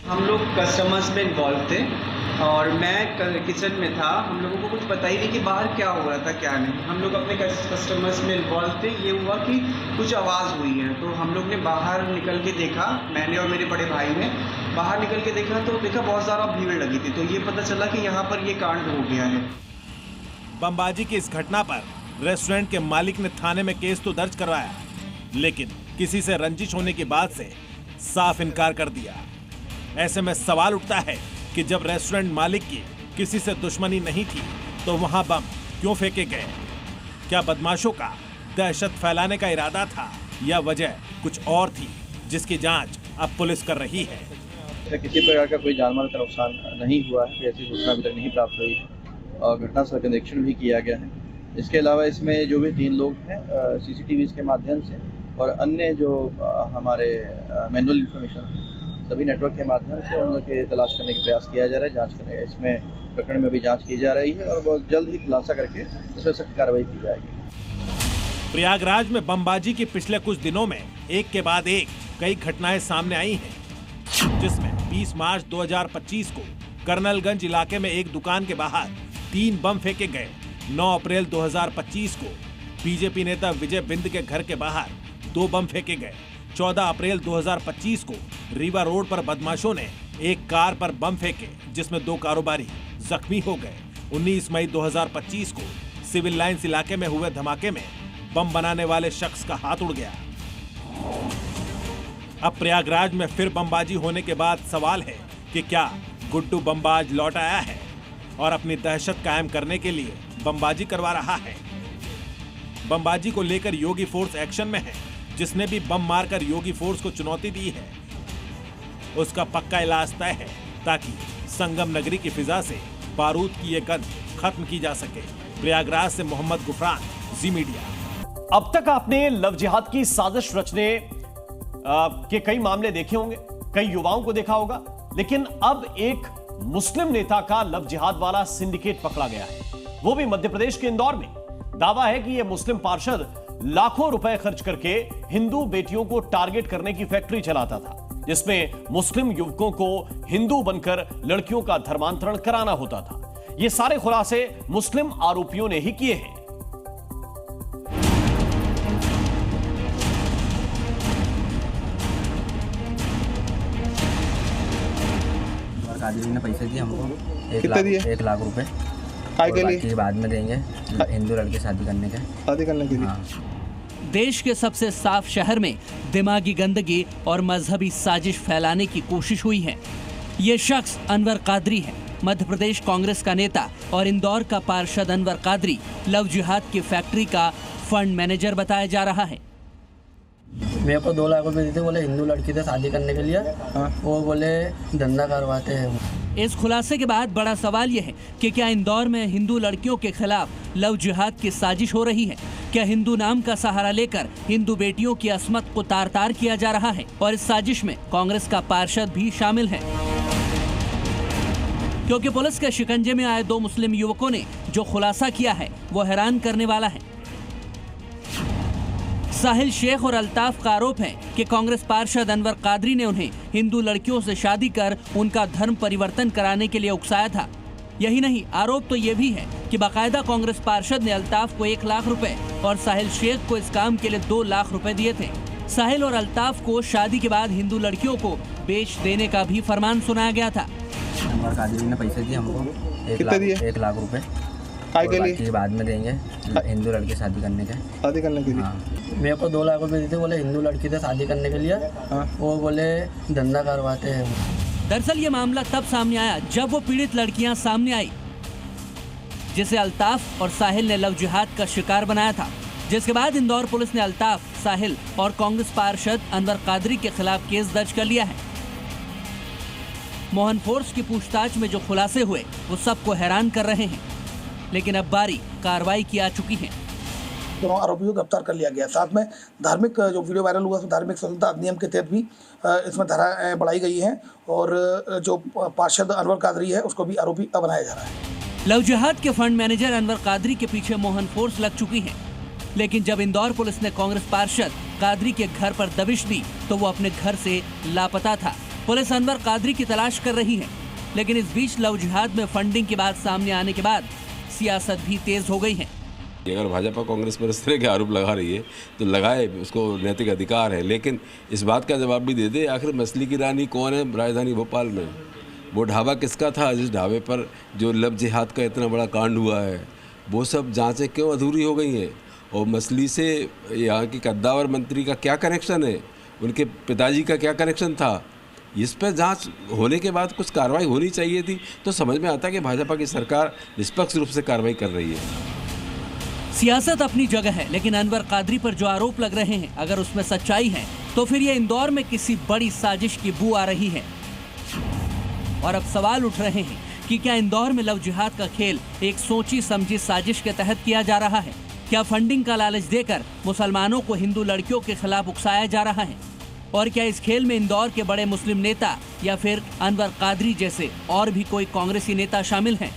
हम लोग कस्टमर्स में इन्वॉल्व थे और मैं किचन में था। हम लोगों को कुछ पता ही नहीं कि बाहर क्या हो रहा था क्या नहीं। हम लोग अपने कस्टमर्स में इन्वॉल्व थे। ये हुआ कि कुछ आवाज़ हुई है तो हम लोग ने बाहर निकल के देखा, मैंने और मेरे बड़े भाई ने बाहर निकल के देखा तो देखा बहुत ज़्यादा भीड़ लगी थी। तो ये पता चला कि यहाँ पर ये कांड हो गया है। बमबाजी की इस घटना पर रेस्टोरेंट के मालिक ने थाने में केस तो दर्ज करवाया, लेकिन किसी से रंजिश होने की बात से साफ इनकार कर दिया। ऐसे में सवाल उठता है कि जब रेस्टोरेंट मालिक की किसी से दुश्मनी नहीं थी तो वहां बम क्यों फेंके गए? क्या बदमाशों का दहशत फैलाने का इरादा था या वजह कुछ और थी, जिसकी जांच अब पुलिस कर रही है। किसी प्रकार का कोई जानमाल का नुकसान नहीं हुआ है, ऐसी सूचना अभी तक नहीं प्राप्त हुई है और घटनास्थल का निरीक्षण भी किया गया है। इसके अलावा इसमें जो भी 3 लोग हैं सीसीटीवी के माध्यम से और अन्य जो हमारे मैनुअल इंफॉर्मेशन सभी नेटवर्क के माध्यम से उन लोग के तलाश करने का प्रयास किया जा रहा है, जांच करने का। इसमें प्रकरण में भी जांच की जा रही है और बहुत जल्द ही खुलासा करके इसमें सख्त कार्रवाई की जाएगी। प्रयागराज में बमबाजी के पिछले कुछ दिनों में एक के बाद एक कई घटनाएं सामने आई हैं, जिसमें 20 मार्च 2025 को कर्नलगंज इलाके में एक दुकान के बाहर 3 बम फेंके गए। 9 अप्रैल 2025 को बीजेपी नेता विजय बिंद के घर के बाहर 2 बम फेंके गए। 14 अप्रैल 2025 को रीवा रोड पर बदमाशों ने एक कार पर बम फेंके, जिसमें 2 कारोबारी जख्मी हो गए। 19 मई 2025 को सिविल लाइंस इलाके में हुए धमाके में बम बनाने वाले शख्स का हाथ उड़ गया। अब प्रयागराज में फिर बमबाजी होने के बाद सवाल है कि क्या गुड्डू बमबाज लौट आया है और अपनी दहशत कायम करने के लिए बमबाजी करवा रहा है। बमबाजी को लेकर योगी फोर्स एक्शन में है, जिसने भी बम मारकर योगी फोर्स को चुनौती दी है उसका पक्का इलाज तय है, ताकि संगम नगरी की फिजा से बारूद की ये गंध खत्म की जा सके। प्रयागराज से मोहम्मद गुफरान, जी मीडिया। अब तक आपने लव जिहाद की साजिश रचने के कई मामले देखे होंगे, कई युवाओं को देखा होगा, लेकिन अब एक मुस्लिम नेता का लव जिहाद वाला सिंडिकेट पकड़ा गया है, वो भी मध्य प्रदेश के इंदौर में। दावा है कि यह मुस्लिम पार्षद लाखों रुपए खर्च करके हिंदू बेटियों को टारगेट करने की फैक्ट्री चलाता था, जिसमें मुस्लिम युवकों को हिंदू बनकर लड़कियों का धर्मांतरण कराना होता था। ये सारे खुलासे मुस्लिम आरोपियों ने ही किए हैं। कादिरी ने पैसे दिए हमको, 1 लाख रुपए। बाकी बाद में देंगे, हिंदू लड़के शादी करने के लिए। देश के सबसे साफ शहर में दिमागी गंदगी और मजहबी साजिश फैलाने की कोशिश हुई है। ये शख्स अनवर कादरी है, मध्य प्रदेश कांग्रेस का नेता और इंदौर का पार्षद अनवर कादरी लव जिहाद की फैक्ट्री का फंड मैनेजर बताया जा रहा है। मेरे को 2 लाख रुपए देते, बोले हिंदू लड़की से शादी करने के लिए, वो बोले धंधा करवाते हैं। इस खुलासे के बाद बड़ा सवाल यह है कि क्या इंदौर में हिंदू लड़कियों के खिलाफ लव जिहाद की साजिश हो रही है? क्या हिंदू नाम का सहारा लेकर हिंदू बेटियों की अस्मत को तार तार किया जा रहा है? और इस साजिश में कांग्रेस का पार्षद भी शामिल है, क्योंकि पुलिस के शिकंजे में आए 2 मुस्लिम युवकों ने जो खुलासा किया है वो हैरान करने वाला है। साहिल शेख और अल्ताफ का आरोप है कि कांग्रेस पार्षद अनवर कादरी ने उन्हें हिंदू लड़कियों से शादी कर उनका धर्म परिवर्तन कराने के लिए उकसाया था। यही नहीं, आरोप तो ये भी है कि बाकायदा कांग्रेस पार्षद ने अल्ताफ को 1 लाख रुपए और साहिल शेख को इस काम के लिए 2 लाख रुपए दिए थे। साहिल और अल्ताफ को शादी के बाद हिंदू लड़कियों को बेच देने का भी फरमान सुनाया गया था। अनवर कादरी ने पैसे दिए हमको, 1 लाख रुपए। काय के लिए? बाकी बाद में देंगे, हिंदू लड़की शादी करने के लिए। हाँ, मेरे को 2 लाख रुपए देते, बोले हिंदू लड़की से शादी करने के लिए। वो बोले धंधा करवाते हैं। दरअसल ये मामला तब सामने आया जब वो पीड़ित लड़कियां सामने आई जिसे अल्ताफ और साहिल ने लव जिहाद का शिकार बनाया था, जिसके बाद इंदौर पुलिस ने अल्ताफ, साहिल और कांग्रेस पार्षद अनवर कादरी के खिलाफ केस दर्ज कर लिया है। मोहन फोर्स की पूछताछ में जो खुलासे हुए वो सबको हैरान कर रहे हैं, लेकिन अब बारी कार्रवाई की आ चुकी है। दोनों आरोपियों को गिरफ्तार कर लिया गया। साथ में धार्मिक जो वीडियो वायरल हुआ उसमें धार्मिक स्वतंत्रता अधिनियम के तहत भी इसमें धारा बढ़ाई गई है और जो पार्षद अनवर कादरी है उसको भी आरोपी बनाया जा रहा है। लव जिहाद के फंड मैनेजर अनवर कादरी के पीछे मोहन फोर्स लग चुकी है, लेकिन जब इंदौर पुलिस ने कांग्रेस पार्षद कादरी के घर पर दबिश दी तो वो अपने घर से लापता था। पुलिस अनवर कादरी की तलाश कर रही है, लेकिन इस बीच लव जिहाद में फंडिंग की बात सामने आने के बाद सियासत भी तेज हो गई है। अगर भाजपा कांग्रेस पर इस तरह के आरोप लगा रही है तो लगाए, उसको नैतिक अधिकार है, लेकिन इस बात का जवाब भी दे दे आखिर मछली की रानी कौन है राजधानी भोपाल में? वो ढाबा किसका था जिस ढाबे पर जो लव जिहाद का इतना बड़ा कांड हुआ है? वो सब जांचें क्यों अधूरी हो गई हैं? और मछली से यहाँ की कद्दावर मंत्री का क्या कनेक्शन है? उनके पिताजी का क्या कनेक्शन था? इस पर जांच होने के बाद कुछ कार्रवाई होनी चाहिए थी। तो समझ में आता है कि भाजपा की सरकार निष्पक्ष रूप से कार्रवाई कर रही है। सियासत अपनी जगह है, लेकिन अनवर कादरी पर जो आरोप लग रहे हैं अगर उसमें सच्चाई है तो फिर ये इंदौर में किसी बड़ी साजिश की बू आ रही है। और अब सवाल उठ रहे हैं कि क्या इंदौर में लव जिहाद का खेल एक सोची समझी साजिश के तहत किया जा रहा है? क्या फंडिंग का लालच देकर मुसलमानों को हिंदू लड़कियों के खिलाफ उकसाया जा रहा है? और क्या इस खेल में इंदौर के बड़े मुस्लिम नेता या फिर अनवर कादरी जैसे और भी कोई कांग्रेसी नेता शामिल हैं?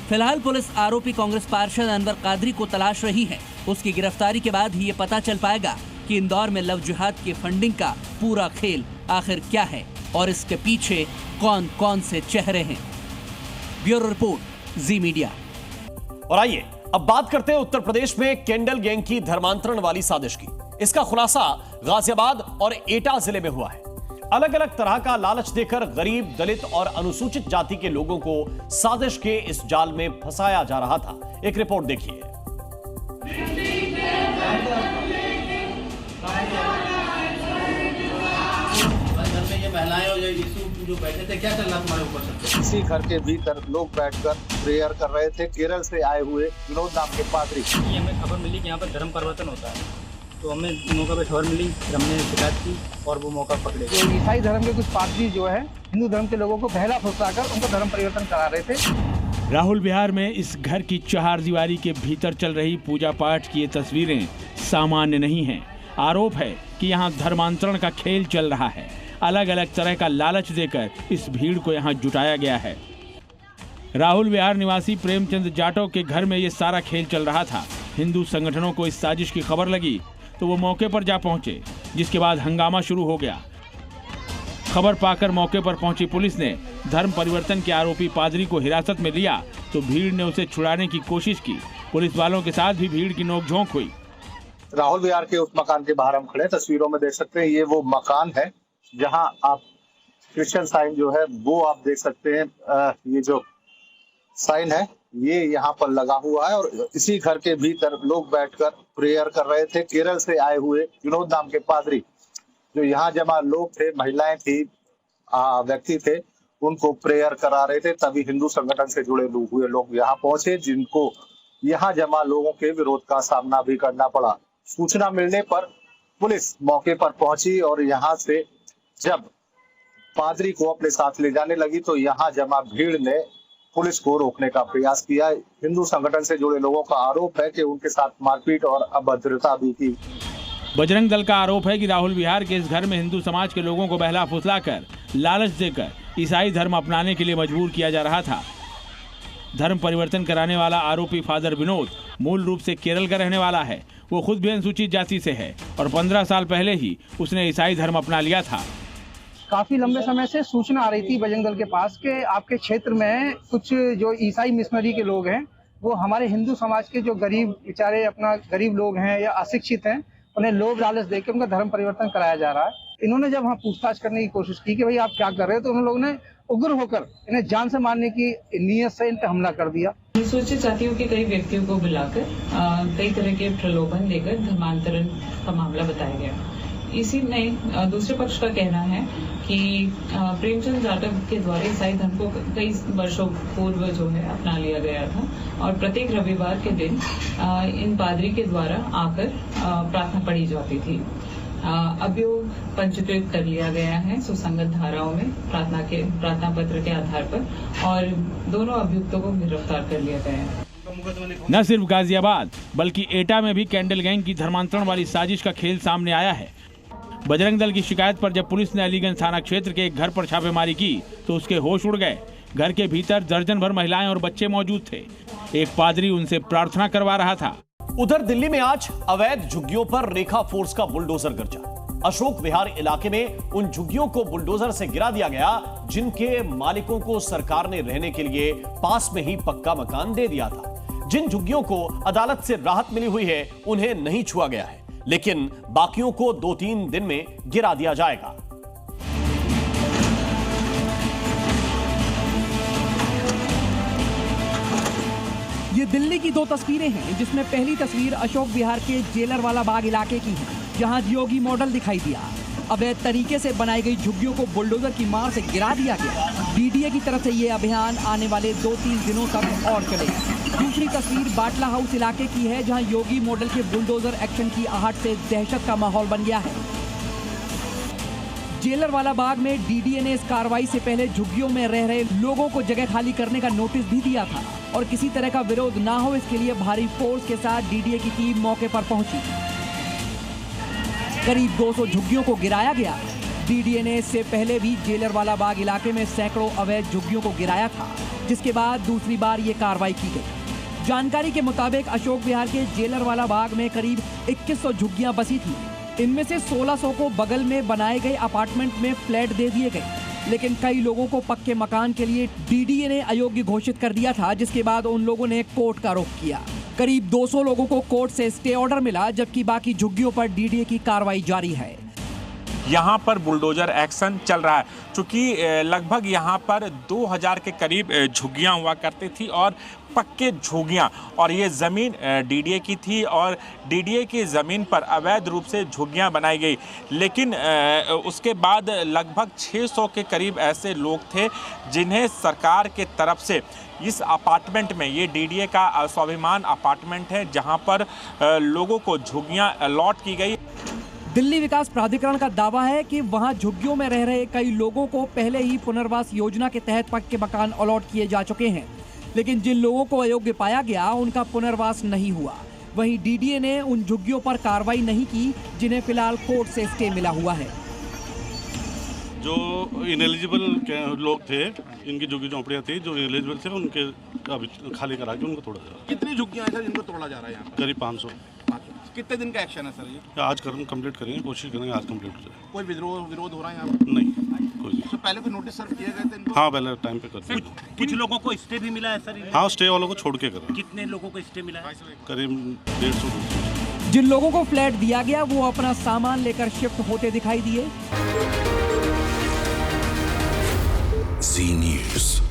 फिलहाल पुलिस आरोपी कांग्रेस पार्षद अनवर कादरी को तलाश रही है। उसकी गिरफ्तारी के बाद ही ये पता चल पाएगा कि इंदौर में लव जिहाद की फंडिंग का पूरा खेल आखिर क्या है और इसके पीछे कौन कौन से चेहरे हैं। ब्यूरो रिपोर्ट, जी मीडिया। और आइए अब बात करते हैं उत्तर प्रदेश में कैंडल गैंग की धर्मांतरण वाली साजिश की। इसका खुलासा गाजियाबाद और एटा जिले में हुआ है। अलग अलग तरह का लालच देकर गरीब, दलित और अनुसूचित जाति के लोगों को साजिश के इस जाल में फंसाया जा रहा था। एक रिपोर्ट देखिए। महिलाएं और यीशु जो बैठे थे, क्या चल रहा तुम्हारे ऊपर? इसी घर के भीतर लोग बैठकर प्रेयर कर रहे थे। केरल से आए हुए विनोद नाम के पादरी। हमें खबर मिली कि यहाँ पर धर्म परिवर्तन होता है, तो हमें मौका पे खबर मिली, हमने शिकायत की और वो मौका पकड़े। तो ईसाई धर्म के कुछ पादरी जो है हिंदू धर्म के लोगों को बहला फुसलाकर उनको धर्म परिवर्तन करा रहे थे। राहुल विहार में इस घर की चहारदीवारी के भीतर चल रही पूजा पाठ की ये तस्वीरें सामान्य नहीं हैं। आरोप है कि यहाँ धर्मांतरण का खेल चल रहा है। अलग अलग तरह का लालच देकर इस भीड़ को यहाँ जुटाया गया है। राहुल विहार निवासी प्रेमचंद जाटव के घर में ये सारा खेल चल रहा था। हिंदू संगठनों को इस साजिश की खबर लगी तो वो मौके पर जा पहुंचे, जिसके बाद हंगामा शुरू हो गया। खबर पाकर मौके पर पहुंची पुलिस ने धर्म परिवर्तन के आरोपी पादरी को हिरासत में लिया तो भीड़ ने उसे छुड़ाने की कोशिश की। पुलिस वालों के साथ भी भीड़ की नोकझोंक हुई। राहुल विहार के उस मकान के बाहर हम खड़े, तस्वीरों में देख सकते हैं। ये वो मकान है जहां आप क्रिश्चियन साइन जो है वो आप देख सकते हैं। ये जो साइन है ये यहाँ पर लगा हुआ है और इसी घर के भीतर लोग बैठकर प्रेयर कर रहे थे। केरल से आए हुए विनोद नाम के पादरी, जो यहाँ जमा लोग थे, महिलाएं थी, व्यक्ति थे, उनको प्रेयर करा रहे थे। तभी हिंदू संगठन से जुड़े हुए लोग यहाँ पहुंचे, जिनको यहाँ जमा लोगों के विरोध का सामना भी करना पड़ा। सूचना मिलने पर पुलिस मौके पर पहुंची और यहाँ से जब पादरी को अपने साथ ले जाने लगी तो यहाँ जमा भीड़ ने पुलिस को रोकने का प्रयास किया। हिंदू संगठन से जुड़े लोगों का आरोप है कि उनके साथ मारपीट और अभद्रता भी की। बजरंग दल का आरोप है कि राहुल विहार के इस घर में हिंदू समाज के लोगों को बहला फुसलाकर लालच देकर ईसाई धर्म अपनाने के लिए मजबूर किया जा रहा था। धर्म परिवर्तन कराने वाला आरोपी फादर विनोद मूल रूप से केरल का रहने वाला है। वो खुद भी अनुसूचित जाति से है और 15 साल पहले ही उसने ईसाई धर्म अपना लिया था। काफी लंबे समय से सूचना आ रही थी बजरंग दल के पास कि आपके क्षेत्र में कुछ जो ईसाई मिशनरी के लोग हैं वो हमारे हिंदू समाज के जो गरीब बेचारे अपना गरीब लोग हैं या अशिक्षित हैं, उन्हें लोभ लालच देकर उनका धर्म परिवर्तन कराया जा रहा है। इन्होंने जब वहाँ पूछताछ करने की कोशिश की कि भाई आप क्या कर रहे हो, तो उन लोगों ने उग्र होकर इन्हें जान से मारने की नीयत से इन पर हमला कर दिया। अनुसूचित जातियों के कई व्यक्तियों को बुलाकर कई तरह के प्रलोभन देकर धर्मांतरण का मामला बताया गया। इसी में दूसरे पक्ष का कहना है कि प्रेमचंद जाटव के द्वारा ईसाई धर्म को कई वर्षों पूर्व जो है अपना लिया गया था और प्रत्येक रविवार के दिन इन पादरी के द्वारा आकर प्रार्थना पढ़ी जाती थी। अभियोग पंजीकृत कर लिया गया है सुसंगत धाराओं में प्रार्थना पत्र के आधार पर और दोनों अभियुक्तों को गिरफ्तार कर लिया गया है। न सिर्फ गाजियाबाद बल्कि एटा में भी कैंडल गैंग की धर्मांतरण वाली साजिश का खेल सामने आया है। बजरंग दल की शिकायत पर जब पुलिस ने अलीगंज थाना क्षेत्र के एक घर पर छापेमारी की तो उसके होश उड़ गए। घर के भीतर दर्जन भर महिलाएं और बच्चे मौजूद थे। एक पादरी उनसे प्रार्थना करवा रहा था। उधर दिल्ली में आज अवैध झुग्गियों पर रेखा फोर्स का बुलडोजर गरजा। अशोक विहार इलाके में उन झुग्गियों को बुलडोजर से गिरा दिया गया जिनके मालिकों को सरकार ने रहने के लिए पास में ही पक्का मकान दे दिया था। जिन झुग्गियों को अदालत से राहत मिली हुई है उन्हें नहीं छुआ गया है, लेकिन बाकियों को 2-3 दिन में गिरा दिया जाएगा। ये दिल्ली की 2 तस्वीरें हैं, जिसमें पहली तस्वीर अशोक विहार के जेलरवाला बाग इलाके की है, जहां योगी मॉडल दिखाई दिया। अवैध तरीके से बनाई गई झुग्गियों को बुलडोजर की मार से गिरा दिया गया। डीडीए की तरफ से ये अभियान आने वाले 2-3 दिनों तक और चलेगा। दूसरी तस्वीर बाटला हाउस इलाके की है, जहां योगी मॉडल के बुलडोजर एक्शन की आहट से दहशत का माहौल बन गया है। जेलरवाला बाग में डीडीए ने इस कार्रवाई से पहले झुग्गियों में रह रहे लोगों को जगह खाली करने का नोटिस भी दिया था और किसी तरह का विरोध ना हो इसके लिए भारी फोर्स के साथ डीडीए की टीम मौके पर पहुंची। करीब 200 झुग्गियों को गिराया गया। डीडीए ने इससे पहले भी जेलरवाला बाग इलाके में सैकड़ों अवैध झुग्गियों को गिराया था, जिसके बाद दूसरी बार ये कार्रवाई की गई। जानकारी के मुताबिक अशोक विहार के जेलरवाला बाग में करीब 2100 झुग्गियां बसी थी। इनमें से 1600 को बगल में बनाए गए अपार्टमेंट में फ्लैट दे दिए गए, लेकिन कई लोगों को पक्के मकान के लिए डीडीए ने अयोग्य घोषित कर दिया था, जिसके बाद उन लोगों ने कोर्ट का रुख किया। करीब 200 लोगों को कोर्ट से स्टे ऑर्डर मिला, जबकि बाकी झुग्गियों पर डीडीए की कार्रवाई जारी है। यहाँ पर बुलडोजर एक्शन चल रहा है, चूँकि लगभग यहाँ पर 2000 के करीब झुग्गियाँ हुआ करती थी और पक्के झुग्गियाँ, और ये ज़मीन डीडीए की थी और डीडीए की ज़मीन पर अवैध रूप से झुग्गियाँ बनाई गई। लेकिन उसके बाद लगभग 600 के करीब ऐसे लोग थे जिन्हें सरकार के तरफ से इस अपार्टमेंट में, ये डीडीए का स्वाभिमान अपार्टमेंट है, जहाँ पर लोगों को झुग्गियाँ अलॉट की गई। दिल्ली विकास प्राधिकरण का दावा है कि वहां झुग्गियों में रह रहे कई लोगों को पहले ही पुनर्वास योजना के तहत पक्के मकान अलॉट किए जा चुके हैं, लेकिन जिन लोगों को अयोग्य पाया गया उनका पुनर्वास नहीं हुआ। वहीं डीडीए ने उन झुग्गियों पर कार्रवाई नहीं की जिन्हें फिलहाल कोर्ट से स्टे मिला हुआ है। जो इनएलिजिबल लोग थे, इनकी झुग्गी झोंपड़ियाँ थी, जो इनएलिजिबल थे उनके अभी खाली करा के उनको तोड़ा जा रहा है। कितनी झुग्गियाँ हैं सर जिनको तोड़ा जा रहा है यहाँ पे? करीब 500। कितने दिन का एक्शन है सर ये? आज कंप्लीट करेंगे, कोशिश करेंगे आज कंप्लीट हो जाए। कोई विरोध हो रहा है यहाँ पे? नहीं, कोई। तो पहले कोई नोटिस सर्व किए गए थे इनको? हाँ, पहले टाइम पे करते हैं। कुछ लोगों को स्टे भी मिला है सर? हाँ, स्टे वालों को छोड़ के करा। कितने लोगों को स्टे मिला है? करीब 150-200। जिन लोगों को फ्लैट दिया गया वो अपना सामान लेकर शिफ्ट होते दिखाई दिए। जी न्यूज़।